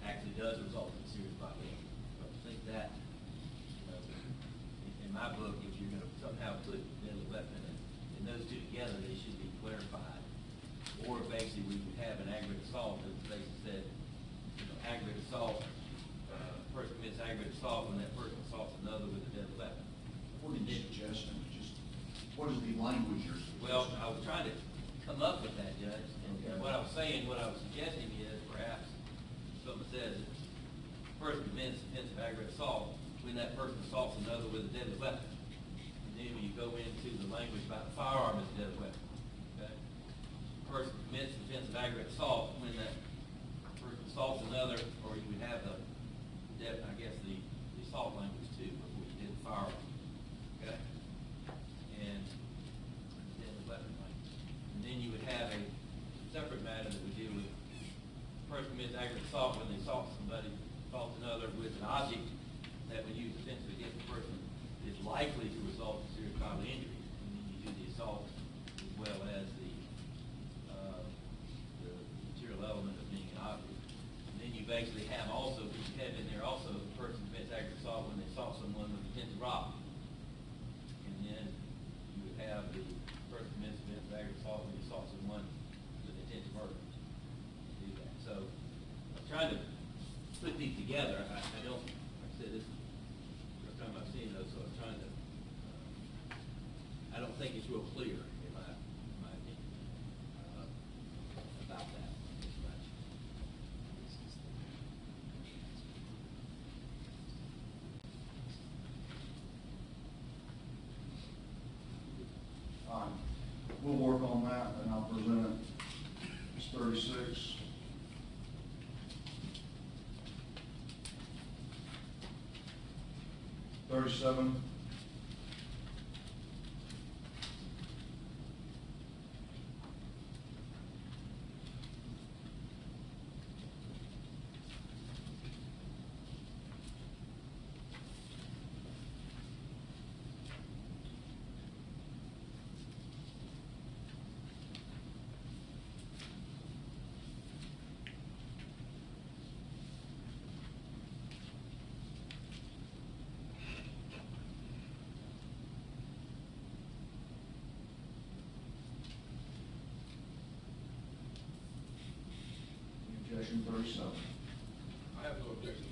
Actually does result in serious bodily injury. So I think that, you know, in my book, if you're going to somehow put deadly weapon and those two together, they should be clarified. Or basically, we would have an aggravated assault, as basically said, you know, aggravated assault, person commits aggravated assault when that person assaults another with a deadly weapon. What are you suggesting? Just, what is the language you're suggesting? Well, I was trying to come up with that, Judge, and Okay. what I was saying, what I was suggesting is perhaps something says that the person commits offensive aggravated assault when that person assaults another with a deadly weapon. And then when you go into the language about the firearm as a deadly weapon, okay? The person commits offensive aggravated assault when that person assaults another, or you would have the, I guess, the assault language too, before you did the firearm, okay? And then the weapon language. And then you would have a separate matter that would deal with the person commits aggravated assault when they assault somebody, assault another with an object that when used defensively against the person is likely to result in serious bodily injury. And then you do the assault as well as the material element of being an object. And then you basically have also, you have in there also, the person commits aggravated assault when they assault someone with intent to rob. And then you would have the person commits offensive aggravated assault when they assault someone with intent to murder. Do that. So I'm trying to put these together. I don't, like I said, this is the first time I've seen those, so I'm trying to, I don't think it's real clear in my opinion, about that as much. All right, we'll work on that, and I'll present it. It's 36. $37. Objection 37. I have no objection.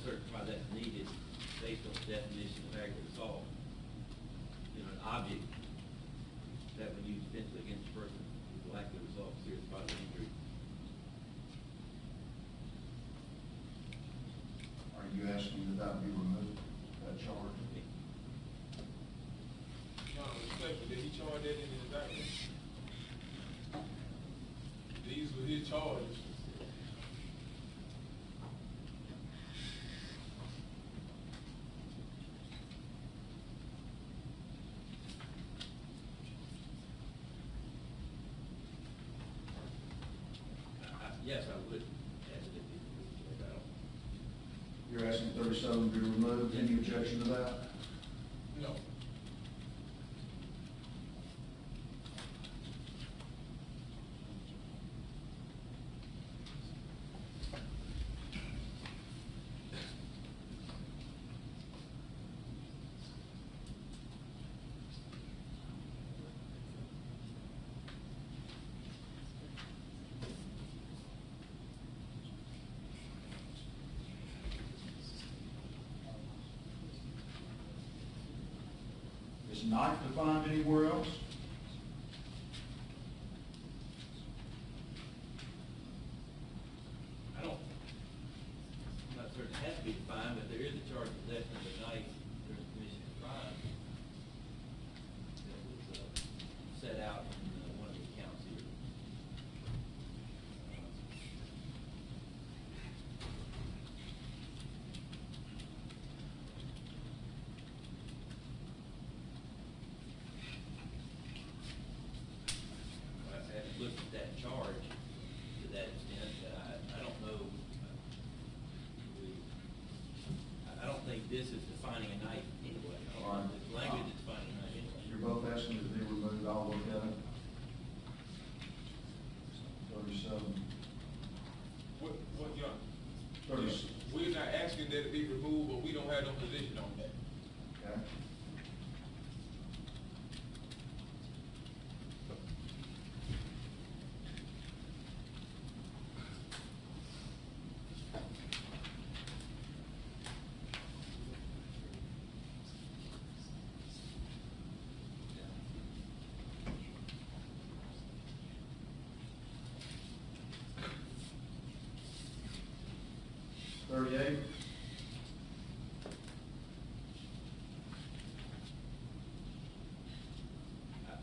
certify that's needed based on the definition of aggravated assault. You know, an object that when used defensively against a person is likely to result in serious bodily injury. Are you asking that that be removed, that charge? John, respectfully, did he charge that in his indictment? These were his charges. Yes, I would ask it if it was, You're asking 37 to be removed, any objection to that? No. Is knife defined anywhere else? I'm not certain it has to be defined, but there is a charge of possession of a knife during the commission of crime that was set out in one of the accounts here. I haven't looked at that charge to that extent, I don't know. I don't think this is defining a knife anyway. All right. The language is defining a knife anyway. You're both asking to be removed, I'll look at it. 37. What, John? 36. We're not asking that it be removed, but we don't have no position on that. Okay. Thirty-eight.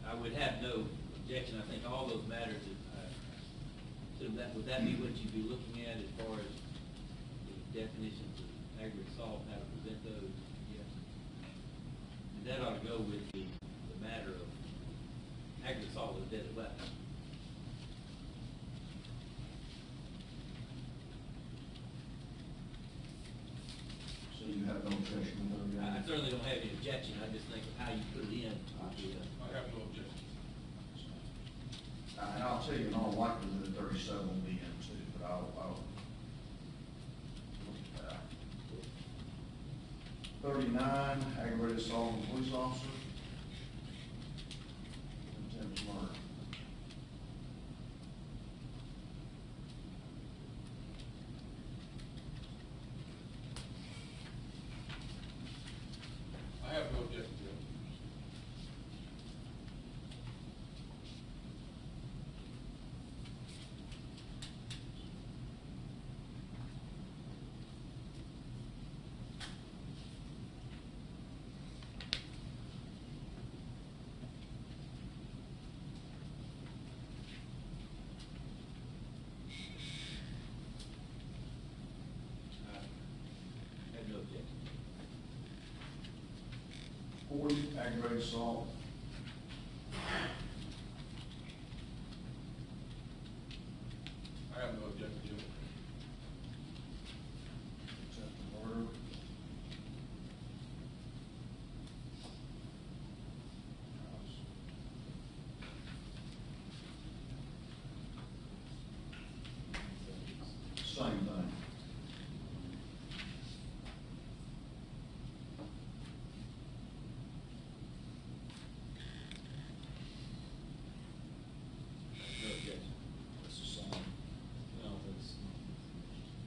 I would have no objection. I think all those matters, so would that be what you'd be looking at as far as the definitions of aggravated assault, how to present those? Yes. And that ought to go with the matter of aggravated assault with a deadly weapon. So you have no objection to I 38? certainly don't have any objection. I just think of how you put it in. would be, I have no objection. And I'll tell you, in all likelihood, 37 will be in too, but I'll look at that. 39, aggravated assault on a police officer. Attempted murder. I have no objection to it. I have no objection. 40, aggravated assault. I have no objection to it. Attempted murder. Same thing. No objection. It's the same. No, it's,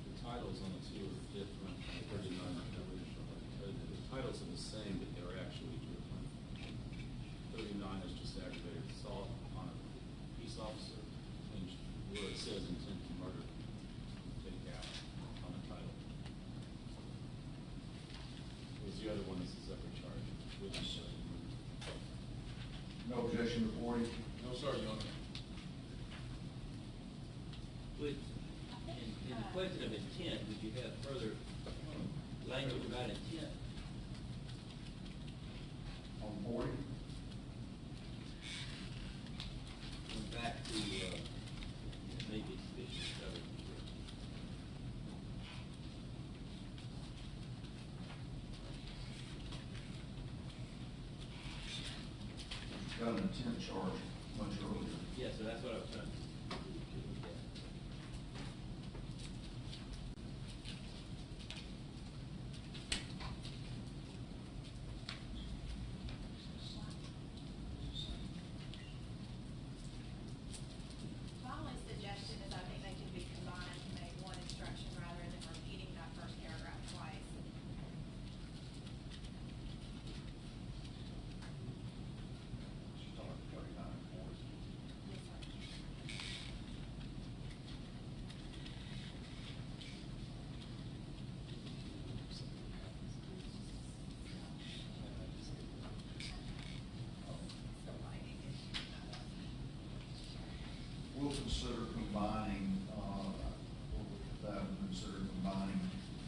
the titles on the two are different. 39 charges are the same, but they're actually different. 39 is just aggravated assault on a peace officer, and where it says intent to murder, take out on the title. Whereas the other one is a separate charge, which is No objection to 40? No, sir, Your Honor. Would, in the question of intent, would you have further language about intent? On 40? Going back to, maybe it's sufficient covered. Got an intent charge much earlier. Yeah, so that's what I was trying to look at. My only suggestion is I think they can be combined to make one instruction rather than repeating that first paragraph twice. She's talking 39 and 40. Yes, sir. So like, We'll consider combining, we'll consider combining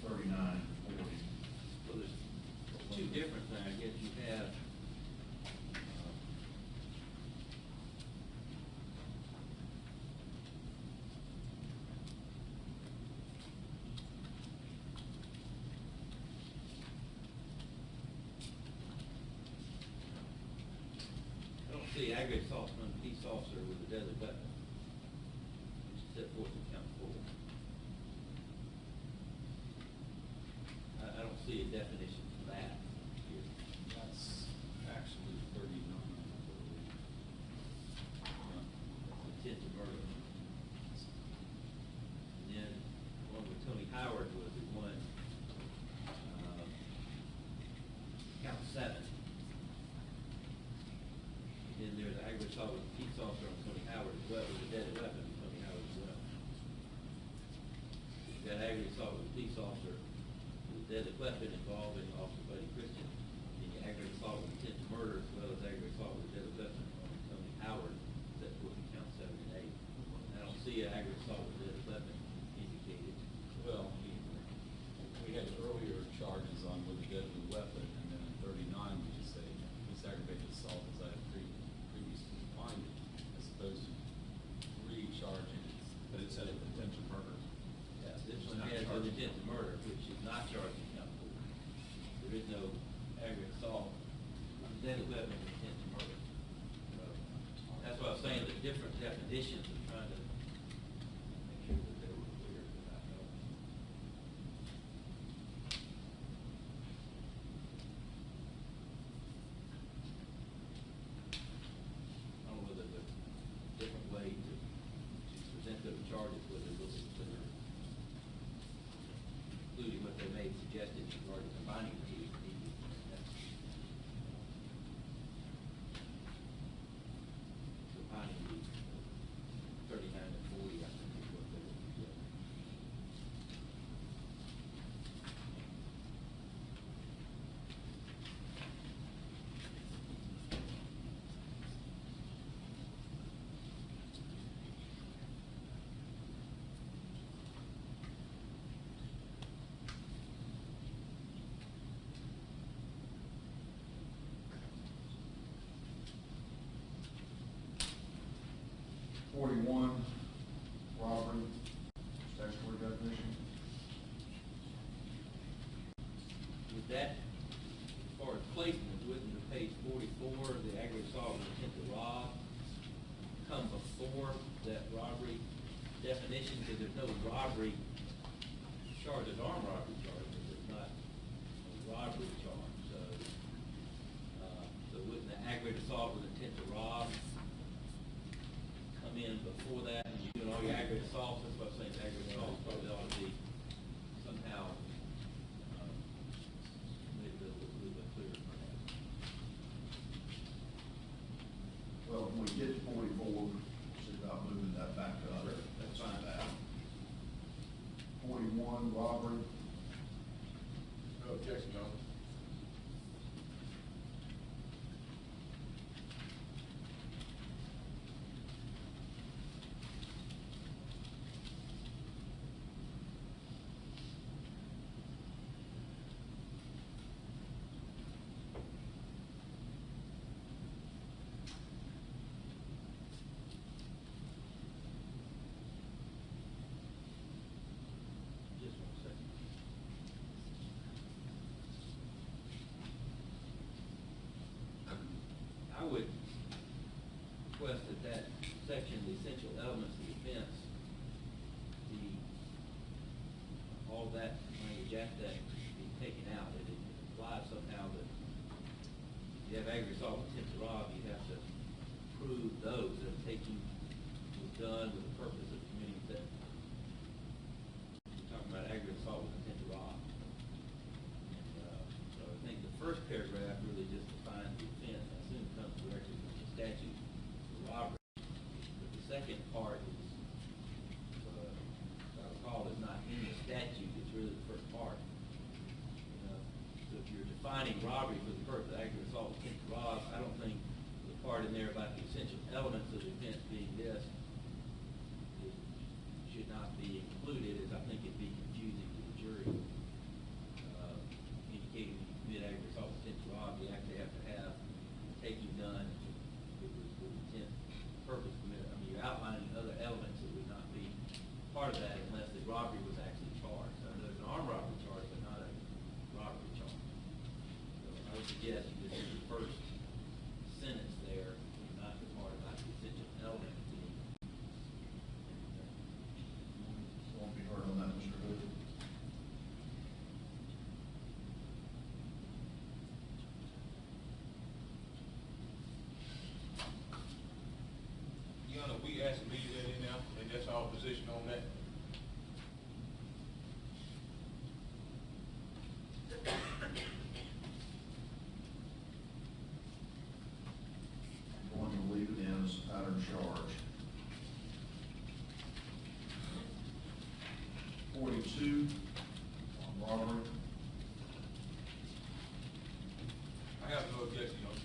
39 and 40. Well, there's two different things. I guess you have, I don't see aggravated assault on a peace officer with a deadly weapon, which is set forth in count 4. I don't see a definition for that here. that's actually 39, I believe. Intent to murder. And then one with Tony Howard was the one, count 7. And then there's aggravated assault with a peace officer on Tony Howard as well, with a deadly weapon on Tony Howard as well. You've got aggravated assault with a police officer with a deadly weapon involving Officer Buddy Christian. And you aggravated assault with intent to murder as well as aggravated assault with a deadly weapon on Tony Howard, set forth in count 7 and 8. I don't see an aggravated assault with a deadly weapon indicated. Well, we had earlier charges on with a deadly weapon, and then in 39, we just say this aggravated assault as I have previously defined it, as opposed to recharging it. But it said intent to murder. Yeah, this It's one not has an charged. intent to murder, which is not charged in count 4. There is no aggravated assault, deadly weapon, with intent to murder. So, that's why I was saying the different definitions of trying to make sure that they were clear about those. I don't know whether there's a different way to present those charges, whether they'll consider including what they may have suggested in regard to combining the two. Combining the 39 to 40, I think is what they would suggest. Robbery, statutory definition. With that, as far as placement, wouldn't the page 44, the aggravated assault with intent to rob, come before that robbery definition? Because there's no robbery charge, there's armed robbery charge, but there's not a robbery charge. So wouldn't the aggravated assault with intent to rob come in before that? And you're doing all your aggravated assaults, that's what I'm saying, aggravated assaults probably ought to be somehow, maybe a little bit 31, robbery. No objection, Your Honor. Just one second. I would request that that section, the essential elements of the offense, all that language after that be taken out, that it implies somehow that if you have aggravated assault with intent to rob, you have to prove those that taking was done with the purpose of committing theft. We're talking about aggravated assault with intent to rob. And, so I think the first paragraph really just defines the offense. I assume it comes directly from the statute for robbery. But the second part is, if I recall, is not in the statute, it's really the first part. So if you're defining robbery for the purpose of aggravated assault with intent to rob, I don't think the part in there about the essential elements of the offense being this should not be included, as I think it'd be confusing to the jury. Indicating that you commit aggravated assault with intent to rob, you actually have to have taking done with intent, purpose committed. I mean, you're outlining other elements that would not be part of that unless the robbery was actually charged. So there's an armed robbery charge, but not a robbery charge. So I would suggest you just do the first sentence there, not the part about the essential element being. Won't be heard on that, Mr. Hood. Your Honor, we asked to leave that in now, and that's our position on that. I'm going to leave it in as a pattern charge. 42, on robbery. I have no objection, Your Honor.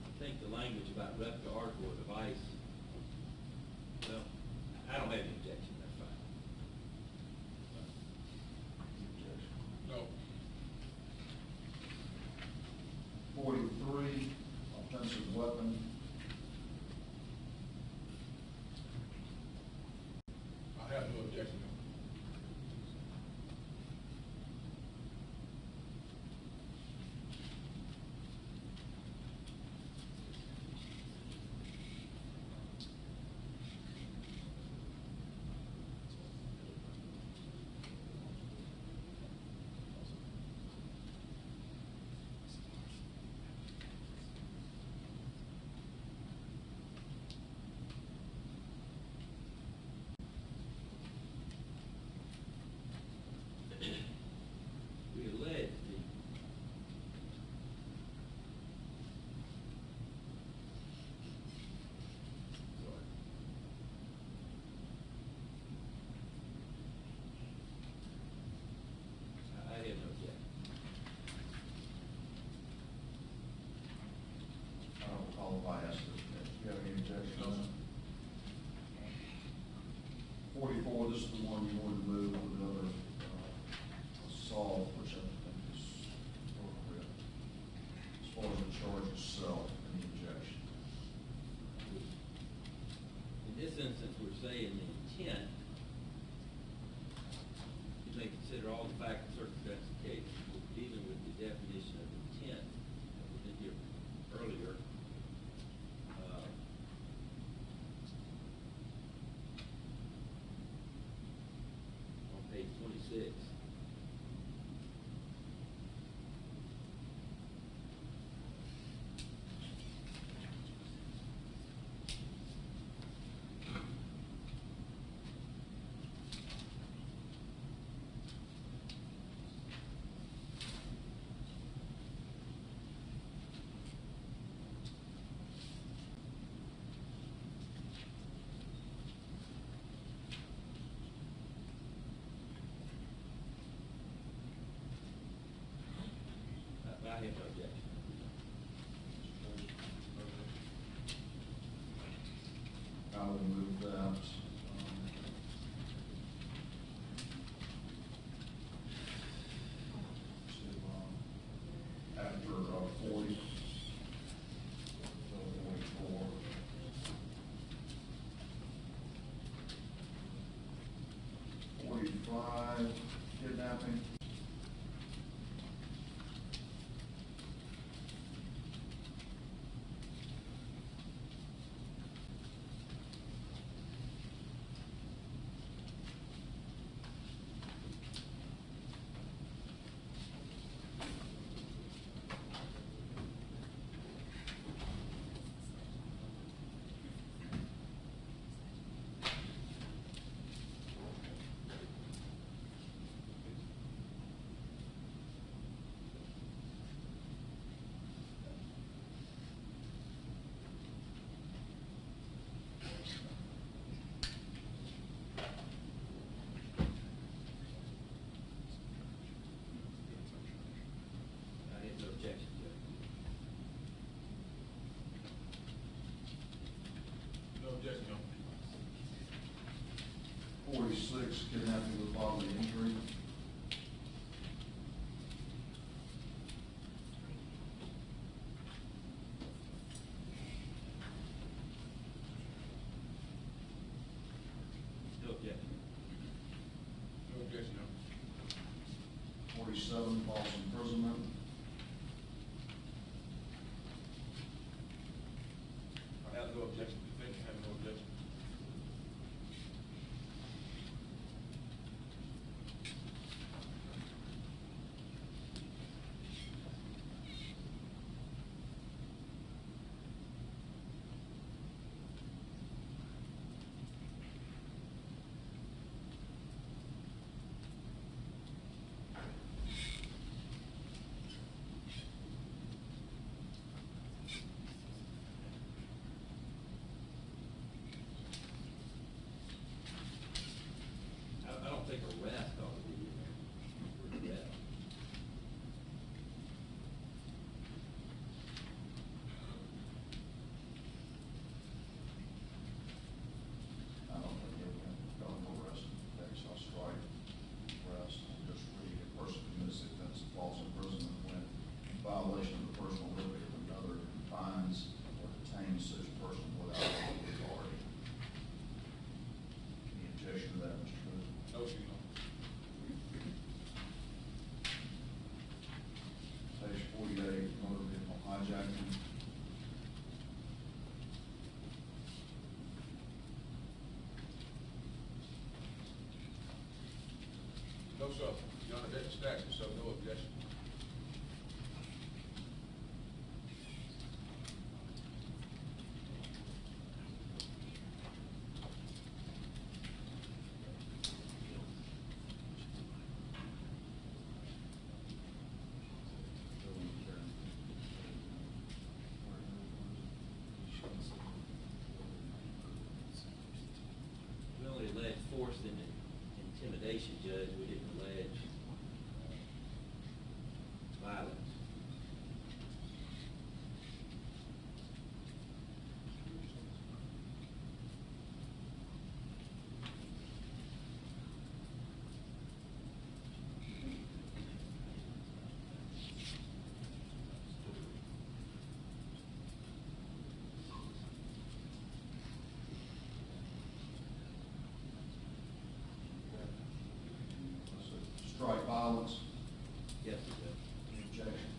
I think the language about replica article or device, well, I don't have any objection, that's fine. No. 43, offensive weapon. I have no objection, Your Honor. We allege I have no objection. I don't recall if I asked this. Do you have any objections? No, sir. 44, this is the one you wanted to move with another assault, which I think is appropriate. As far as the charge itself, any objection? In this instance, we're saying the intent, you may consider all the facts and circumstances of the case, we're dealing with the definition of intent have no objection. I will move that. After 40, 44. 45, kidnapping. I have no objection, Judge. No objection, no. 46, kidnapping with bodily injury. No objection. No objection, no. 47, false imprisonment. I have no objection. Defendant have no objection. I don't think arrest ought to be in there. Arrest. I don't think it can go for arrest. Next, I'll strike arrest. I'll just read a person commits the offense of false imprisonment when in violation of the personal liberty of another confines or detains such person without legal authority. Any objection to that, Mr. Hood? No, sir, no. Page 48, motor vehicle hijacking. No, sir. Your Honor, that's statute, so no objection. We only allege force and intimidation, Judge, we didn't allege violence. Strike violence. Yes, Judge. Any objection?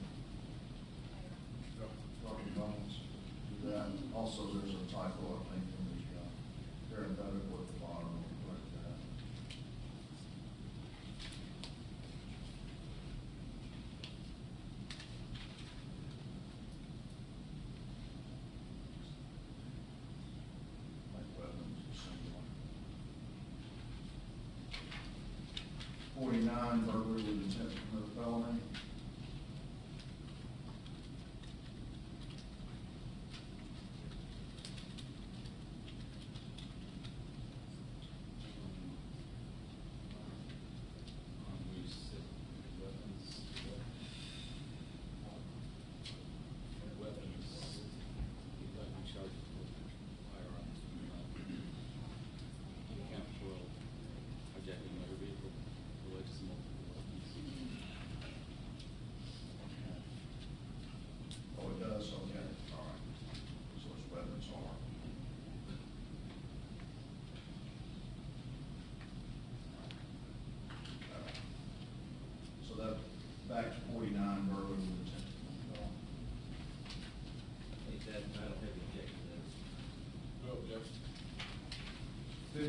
No. Striking violence. Do that. Also, there's a typo, I think, in the parenthetical at the bottom. We'll correct that. Like weapons, singular. 49, burglary with intent to commit a felony. Unleash weapons.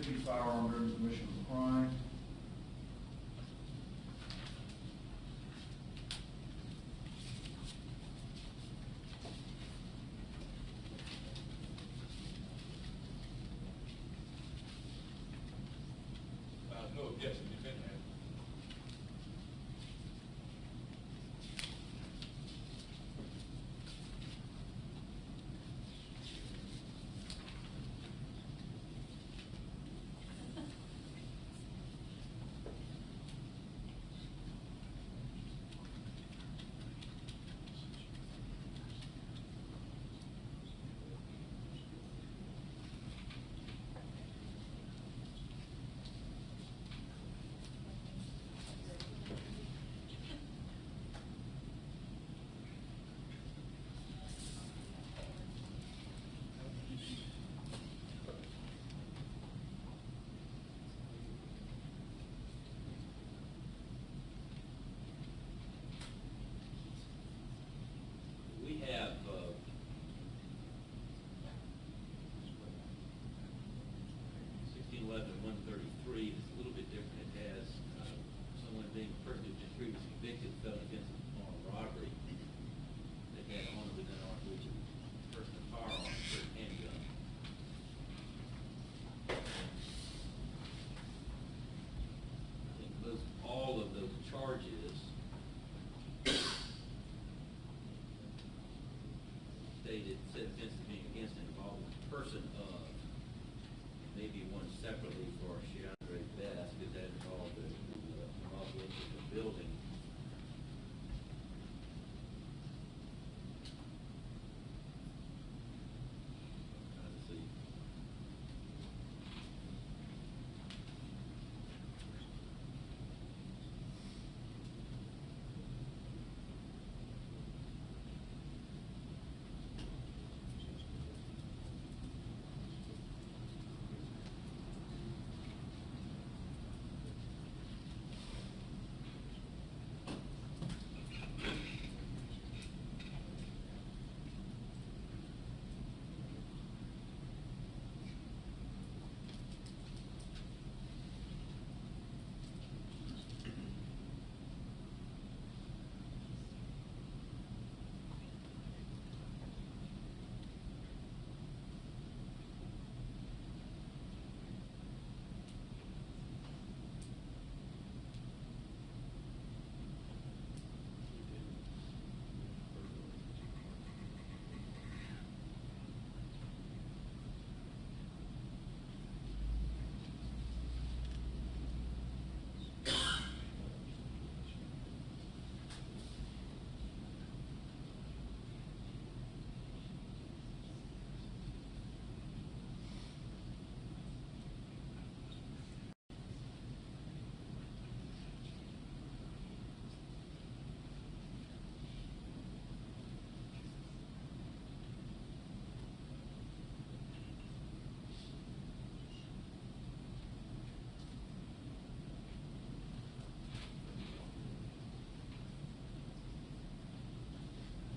50, firearm during the commission of a crime. No objection, defendant. We have, 1611-133 is a little bit different. It has, someone being a person who's been previously convicted of felony offense of armed robbery. That had on within our, which is person of firearm, or handgun. I think most, all of those charges stated, said offenses being against and involving the person of, maybe one separately for Chandra Best, because that involved the building. Trying to see.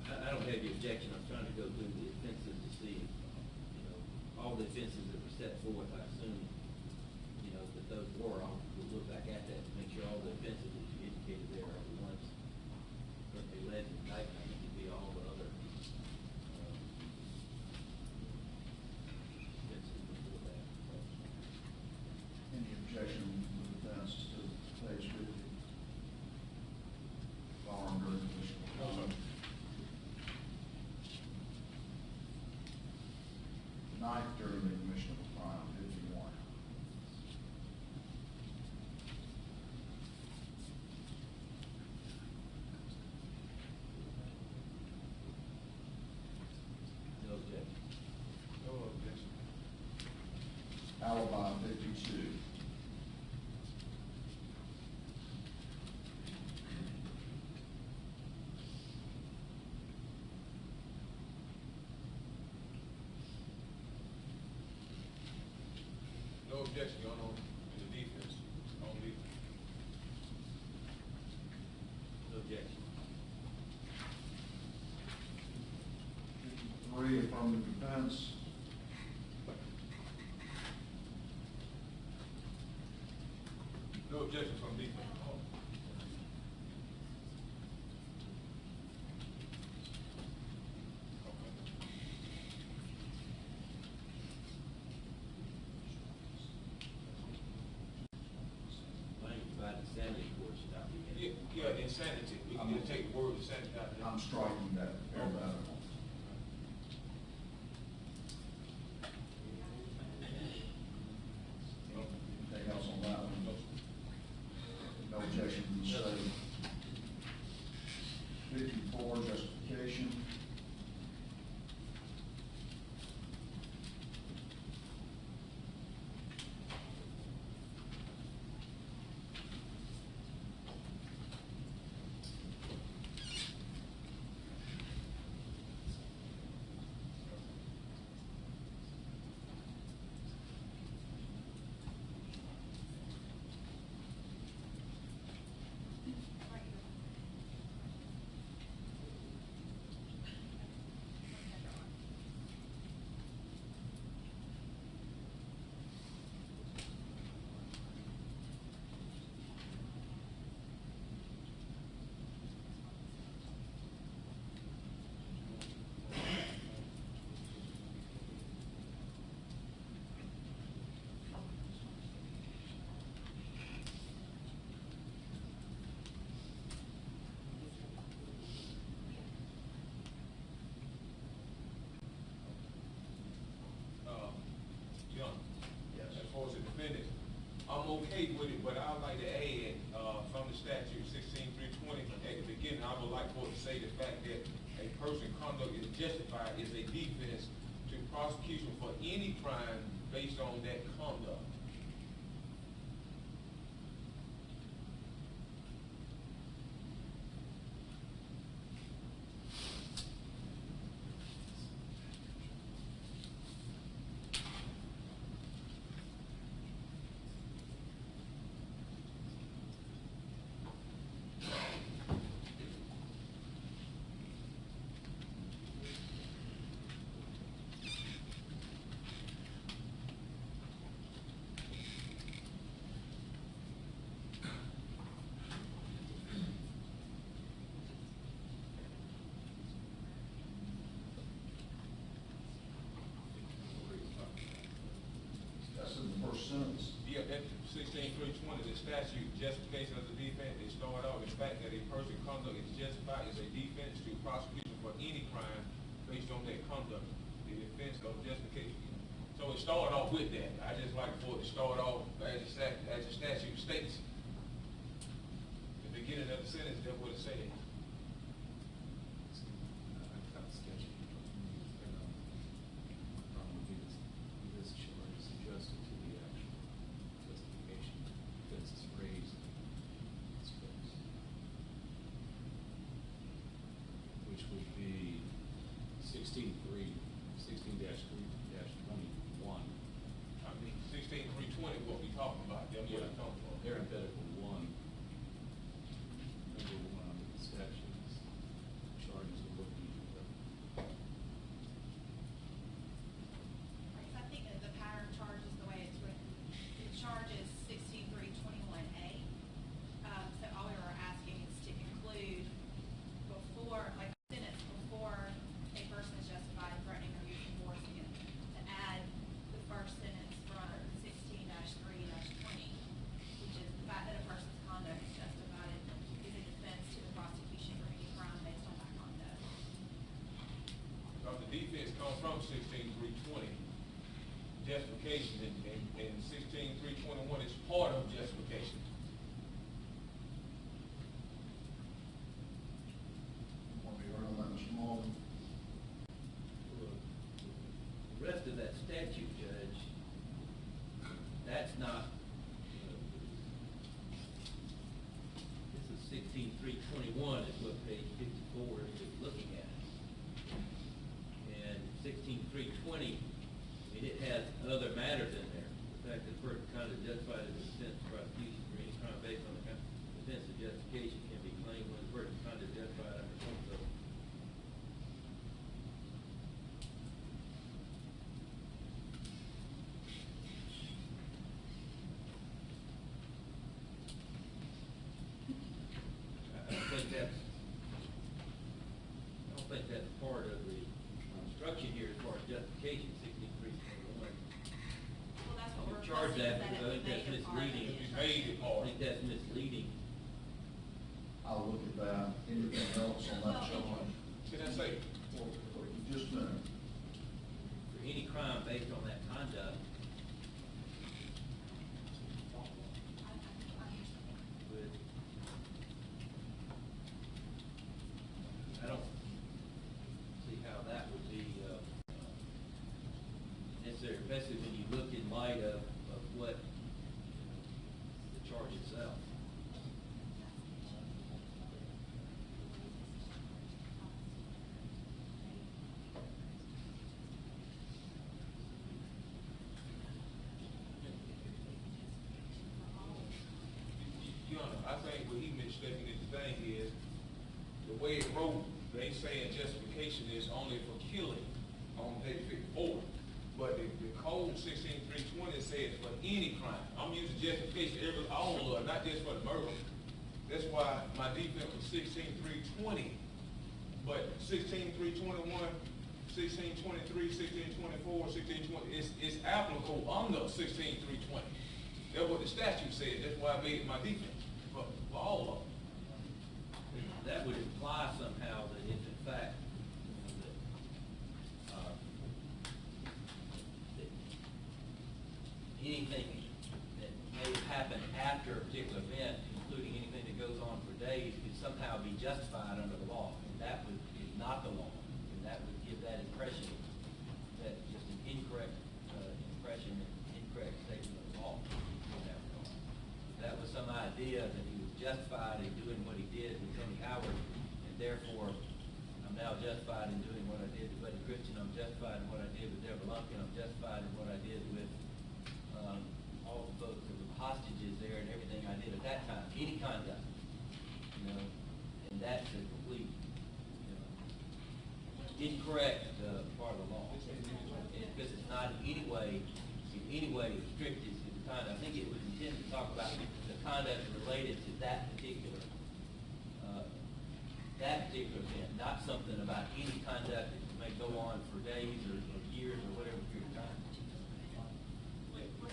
I don't have the objection. I was trying to go through the offenses to see, all the offenses that were set forth. I assume, that those were. We'll look back at that to make sure all the offenses that you indicated there are the ones that they led in indictment. I think it'd be all the other offenses before that. Any objection to the defense to page 50? Firearm during the commission of a crime. Knife during the commission of a crime, 51. No objection. No objection. Alibi, 52. No objection, Your Honor, in the defense, on defense. No objection. 53, affirmative defense. judgment from defense. Language about insanity court should not be in. Yeah, insanity, we can just take the word insanity out there. I'm striking that. Anything else on that one? No objection from the state. 54, justification. Young. Yes. As far as the defendant, I'm okay with it, but I'd like to add, from the statute 16-320, at the beginning, I would like for it to say the fact that a person's conduct is justified is a defense to prosecution for any crime based on that conduct. That's in the first sentence. Yeah, that 16-320, the statute, justification of the defense, it started off the fact that a person's conduct is justified as a defense to prosecution for any crime based on that conduct, the defense of justification. So it started off with that. I just like for it to start off as the statute states. The beginning of the sentence, that's what it said. This charge is adjusted to the actual justification that's raised in this case, which would be 16-3, 16-3-21. I mean, 16-320, what we talking about, that's what it comes from. Parenthetical 1, number 1 under the statutes, charges are looking at. Right, so I think that the pattern charges, the way it's written, it charges 16-321A. So all we were asking is to include before, like, a sentence before a person is justified in threatening or using force against them, to add the first sentence from 16-3-20, which is the fact that a person's conduct is justified is a defense to the prosecution for any crime based on that conduct. Because the defense comes from 16-320, justification, and 16-321 is part of justification. Want to be heard on that, Mr. Morgan? The rest of that statute, Judge, that's not, this is 16-321 is what page 54 is looking at. And 16-320, I mean, it has other matters in there. The fact that the person kind of justified in the defense prosecution for think that's part of the instruction here as far as justification, 6321. Well, that's what we're Charge requesting, that, is because I think it that's be made a part of misleading. the If you made it I hard. think that's misleading. I'll look at that. Anything else on that charge? Can I say, Just a minute. For any crime based on that conduct, would, I don't see how that would be, necessary, especially when you look in light of what the charge itself. Your Honor, I think what he mistaken is the thing is, the way it wrote, they saying justification is only for killing on page 54. But the code 16320 says for any crime. I'm using justification every, all of it, not just for the murder. That's why my defense was 16320. But 16321, 1623, 1624, 1620, it's applicable under 16320. That's what the statute said. That's why I made it my defense for all of them. That would imply somehow that if in fact, that anything that may happen after a particular event, including anything that goes on for days, could somehow be justified under the law. And that would be not the law. And that would give that impression, that just an incorrect impression and incorrect statement of the law. That was some idea that he was justified in doing what he did with Tony Howard, and therefore, I'm now justified in doing what I did with Buddy Christian, I'm justified in what I did with Deborah Lumpkin, I'm justified in what I did with all the folks that were hostages there and everything I did at that time, any conduct, and that's a complete, incorrect part of the law. Because it's not in any way restricted to the conduct. I think it was intended to talk about the conduct related to that particular event, not something about any conduct that may go on for days or years or whatever period of time.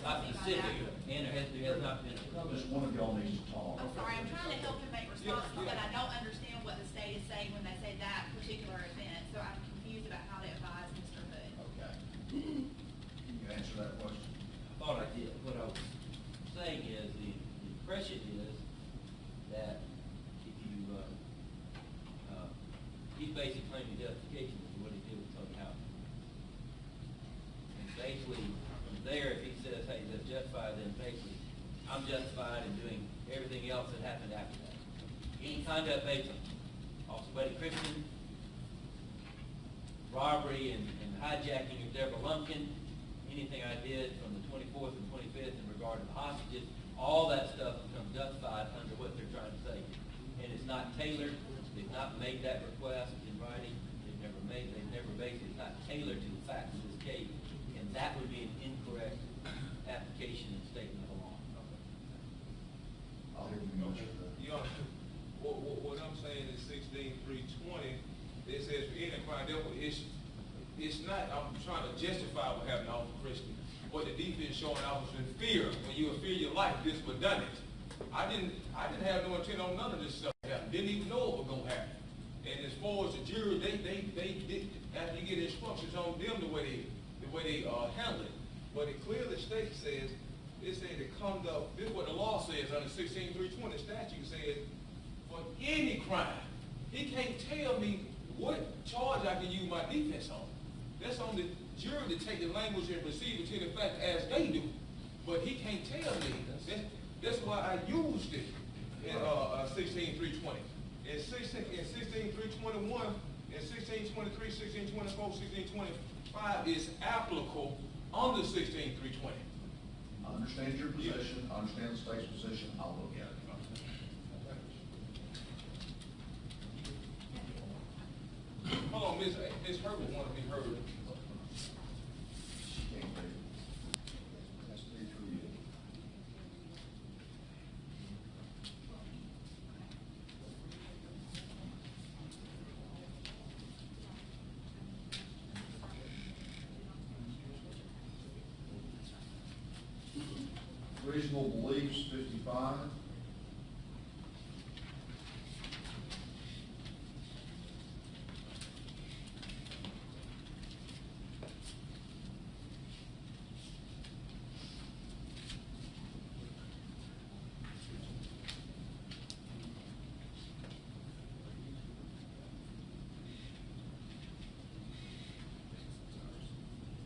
Not specific, and there has not been. Just one of y'all needs to talk. I'm sorry, I'm trying to help him make responsible, but I don't understand what the state is saying when they say that particular event, so I'm confused about how to advise Mr. Hood. Okay. Can you answer that question? I thought I did. What I was saying is, the impression is that if you, he's basically claiming justification for what he did with Tony Howard. And basically, from there, if he says, hey, that's justified, then basically, I'm justified in doing everything else that happened after that. Any conduct based on Officer Buddy Christian, robbery and hijacking of Deborah Lumpkin, anything I did from the 24th and 25th in regard to the hostages, all that stuff becomes justified under what they're trying to say. And it's not tailored, they've not made that request in writing, they've never basically, it's not tailored to the facts of this case. And that would be an incorrect application and statement of the law. I'll hear from you, Mr. Hood. Your Honor, what I'm saying is 16320, it says for any crime, therefore it's not, I'm trying to justify what happened to Officer Christian. What the defense showing officer in fear, when you fear your life, this was done it. I didn't have no intent on none of this stuff happening. Didn't even know it was gonna happen. And as far as the jury, they did, after you get instructions on them the way they handle it. But it clearly states it said it comes up, this is what the law says under 16320 statute says, for any crime. He can't tell me what charge I can use my defense on. That's on the jury to take the language and receive it to the fact as they do. But he can't tell me. That's why I used it in 16320. In 16321, in 1623, 1624, 1625 is applicable under 16320. I understand your position, I understand the state's position, I'll look at it. Hold on, Ms. Herbert want to be heard. She can't be. That's three for you. Reasonable beliefs, 55.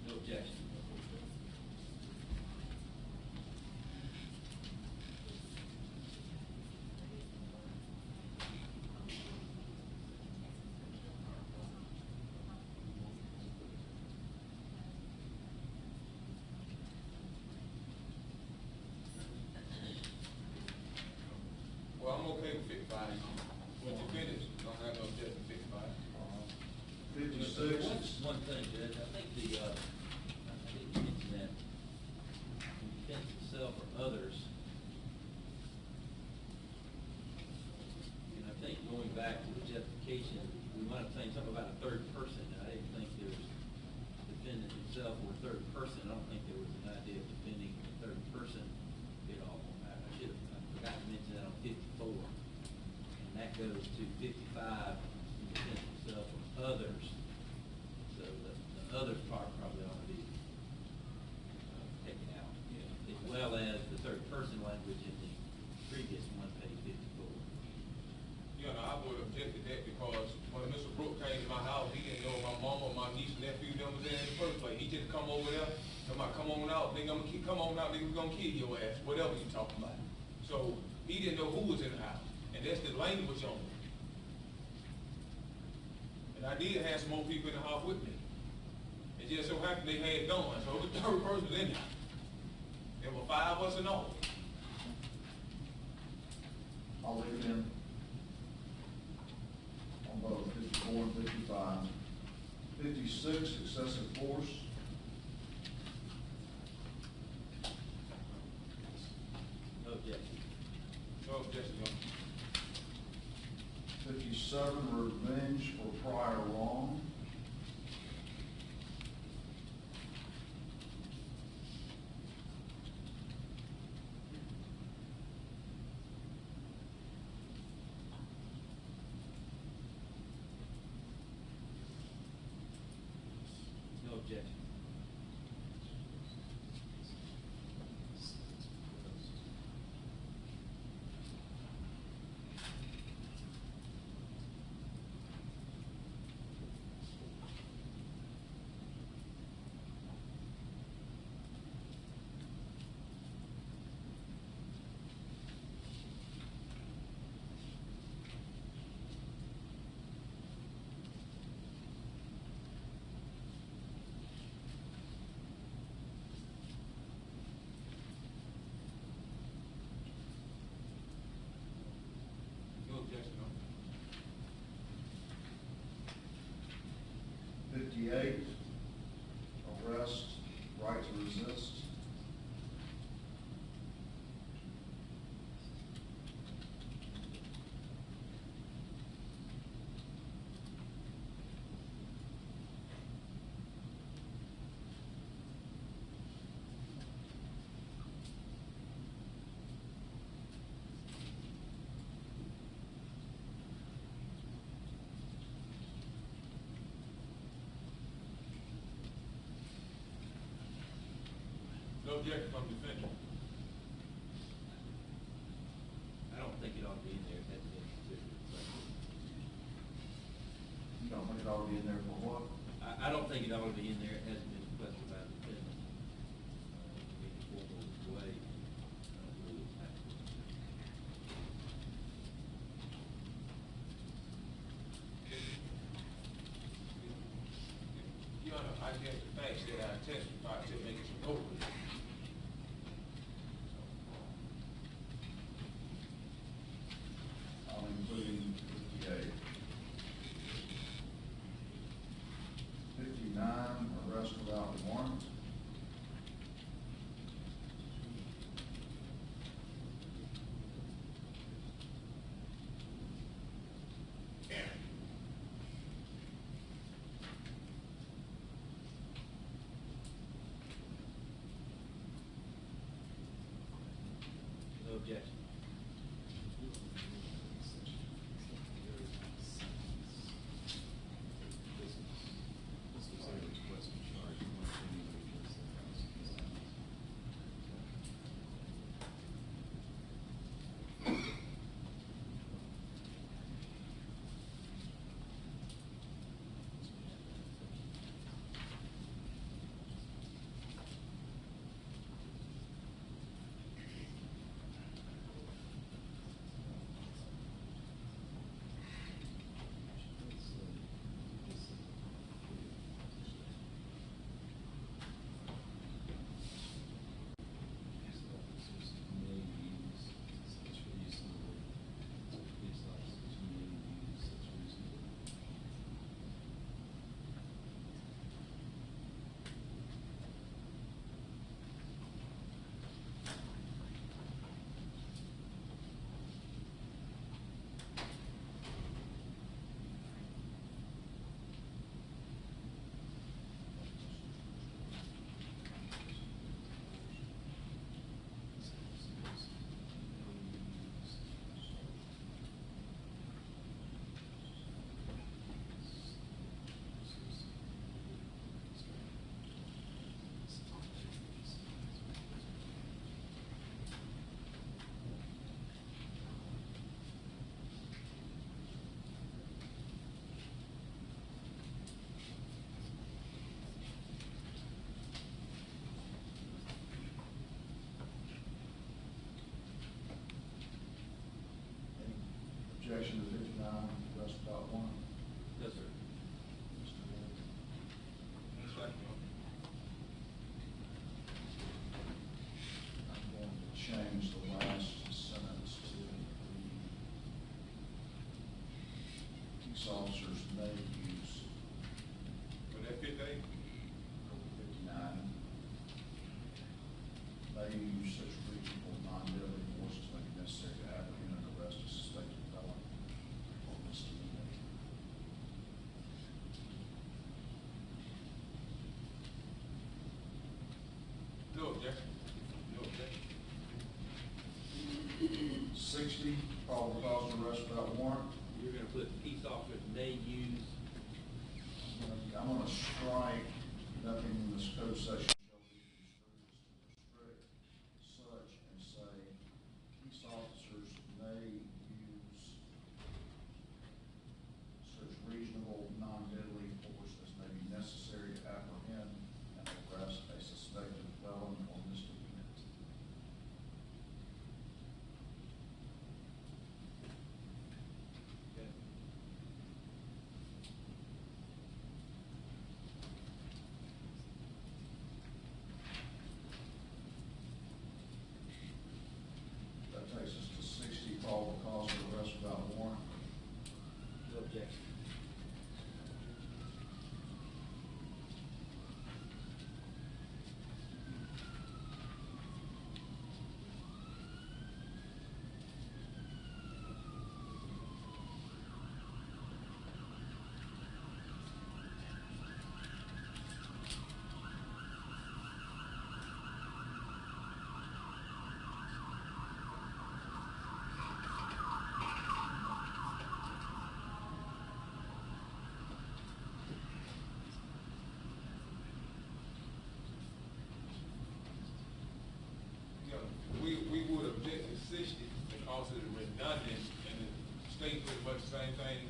No objection. Well, I'm okay with 55. When you finish, don't have no objection to 55. 56. One thing, Judge, I think I think you mentioned that in defense of self or others. And I think going back to the justification, we might have saying something about a third person, and I didn't think there was defendant himself or a third person. I don't think there was an idea of defending a third person at all. I forgot to mention that on 54. And that goes to 55 in defense of self or others. So the others part probably ought to be taken out, as well as the third person language in the previous one, page 54. You know, I would object to that because when Mr. Brooks came to my house, he didn't know my mama or my niece and nephew them was there in the first place. He just come over there, somebody come on out, nigga, come on out, nigga, we gonna kill your ass, whatever you talking about. So he didn't know who was in the house, and that's the language on it. And I did have some more people in the house with me. It just so happened they had guns, so the third person was in there. There were 5 of us in all. I'll leave it in. On both 54 and 55. 56, excessive force. No objection. No objection, Your Honor. 57, revenge for prior wrong. No objection. No objection, Your Honor. 58, arrest, right to resist. No objection from the defendant. I don't think it ought to be in there if that's been considered. You don't think it ought to be in there for what? I don't think it ought to be in there. It hasn't been requested by the defendant. In a formal way. Your Honor, I guess the facts that I testified to make it appropriate. I'm including 58. 59, arrest without warrant. objection. This was a request to charge. You want to change it because the house is down. Objection to 59, rest without warrant. Yes, sir. Mr. Ward. Ms. White, I'm going to change the last sentence to peace officers may use for that 58? 59, may use such reasonable non-deadly force as may be necessary to apprehend and arrest a suspected felon or misdemeanor. No objection. No objection. 60, probable cause of arrest without warrant. You're gonna put peace officers may use, I'm gonna strike nothing in this code section shall be construed to restrict such and say peace officers may use such reasonable, non-deadly force as may be necessary to apprehend and arrest a suspected felon or misdemeanor. okay, That takes us to 60, probable cause of arrest without warrant. no objection. Yeah, we would object to 60 because it's redundant and it states pretty much the same thing,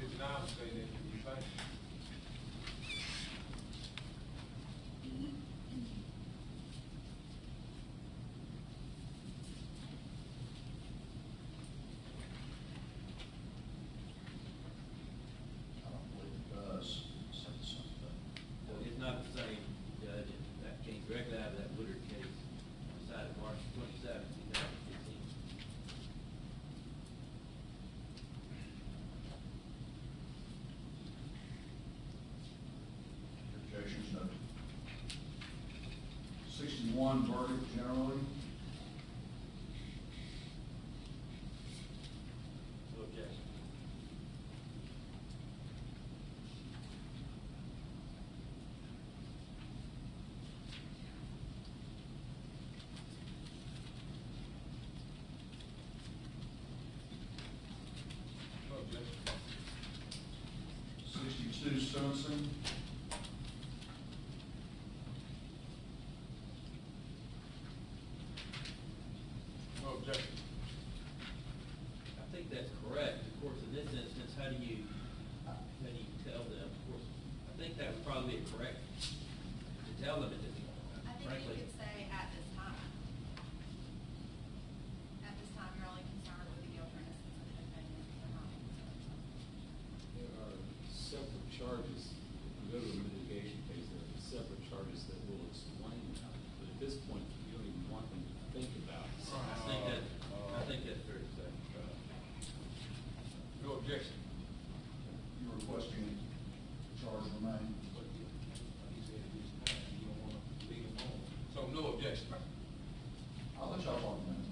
59 stated, you think? I don't believe it does say something. Well, it's not the same, Judge, that came directly out of that Woodard case, decided March 27, 2015. Objections noted. 61, verdict generally. No objection. 62, sentencing. No objection. I think that's correct. Of course, in this instance, how do you tell them? Of course, I think that would probably be correct to tell them at this point. I think you Frankly, could say at this time. At this time, you're only concerned with the guilt or innocence of the defendant, you're not concerned. There are separate charges, if you go to a mitigation case, there are separate charges that will explain that. But at this point, you don't even want them to think about it. I think that's fair to say. No objection. You're requesting charge remain. But he said at this time, you don't want to leave him on. So no objection. I'll let y'all talk a minute.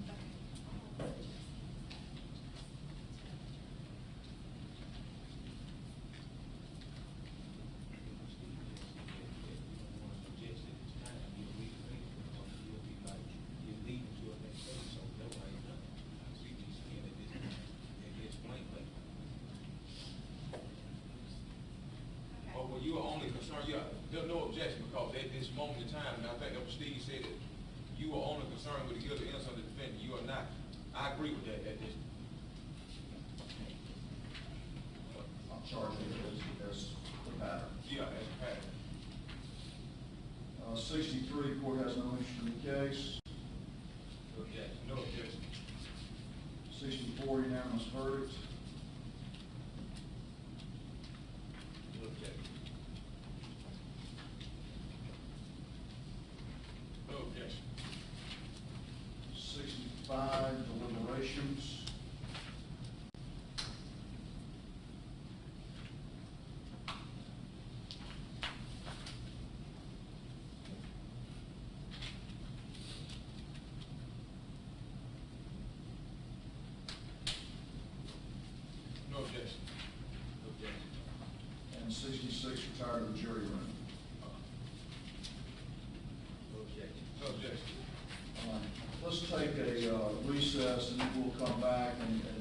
But when you are only concerned, there's no objection because at this moment in time, and I think that was Steve said that you are only concerned with the guilty innocence of the defendant. You are not. I agree with that at this. I'm charging it as the pattern. Yeah, as a pattern. 63, court has no interest in the case. No objection. No objection. 64, unanimous verdict. No objection. No objection. 65, deliberations. No objection. No objection. And 66, retired to the jury room. No objection. No objection. Let's take a recess and then we'll come back and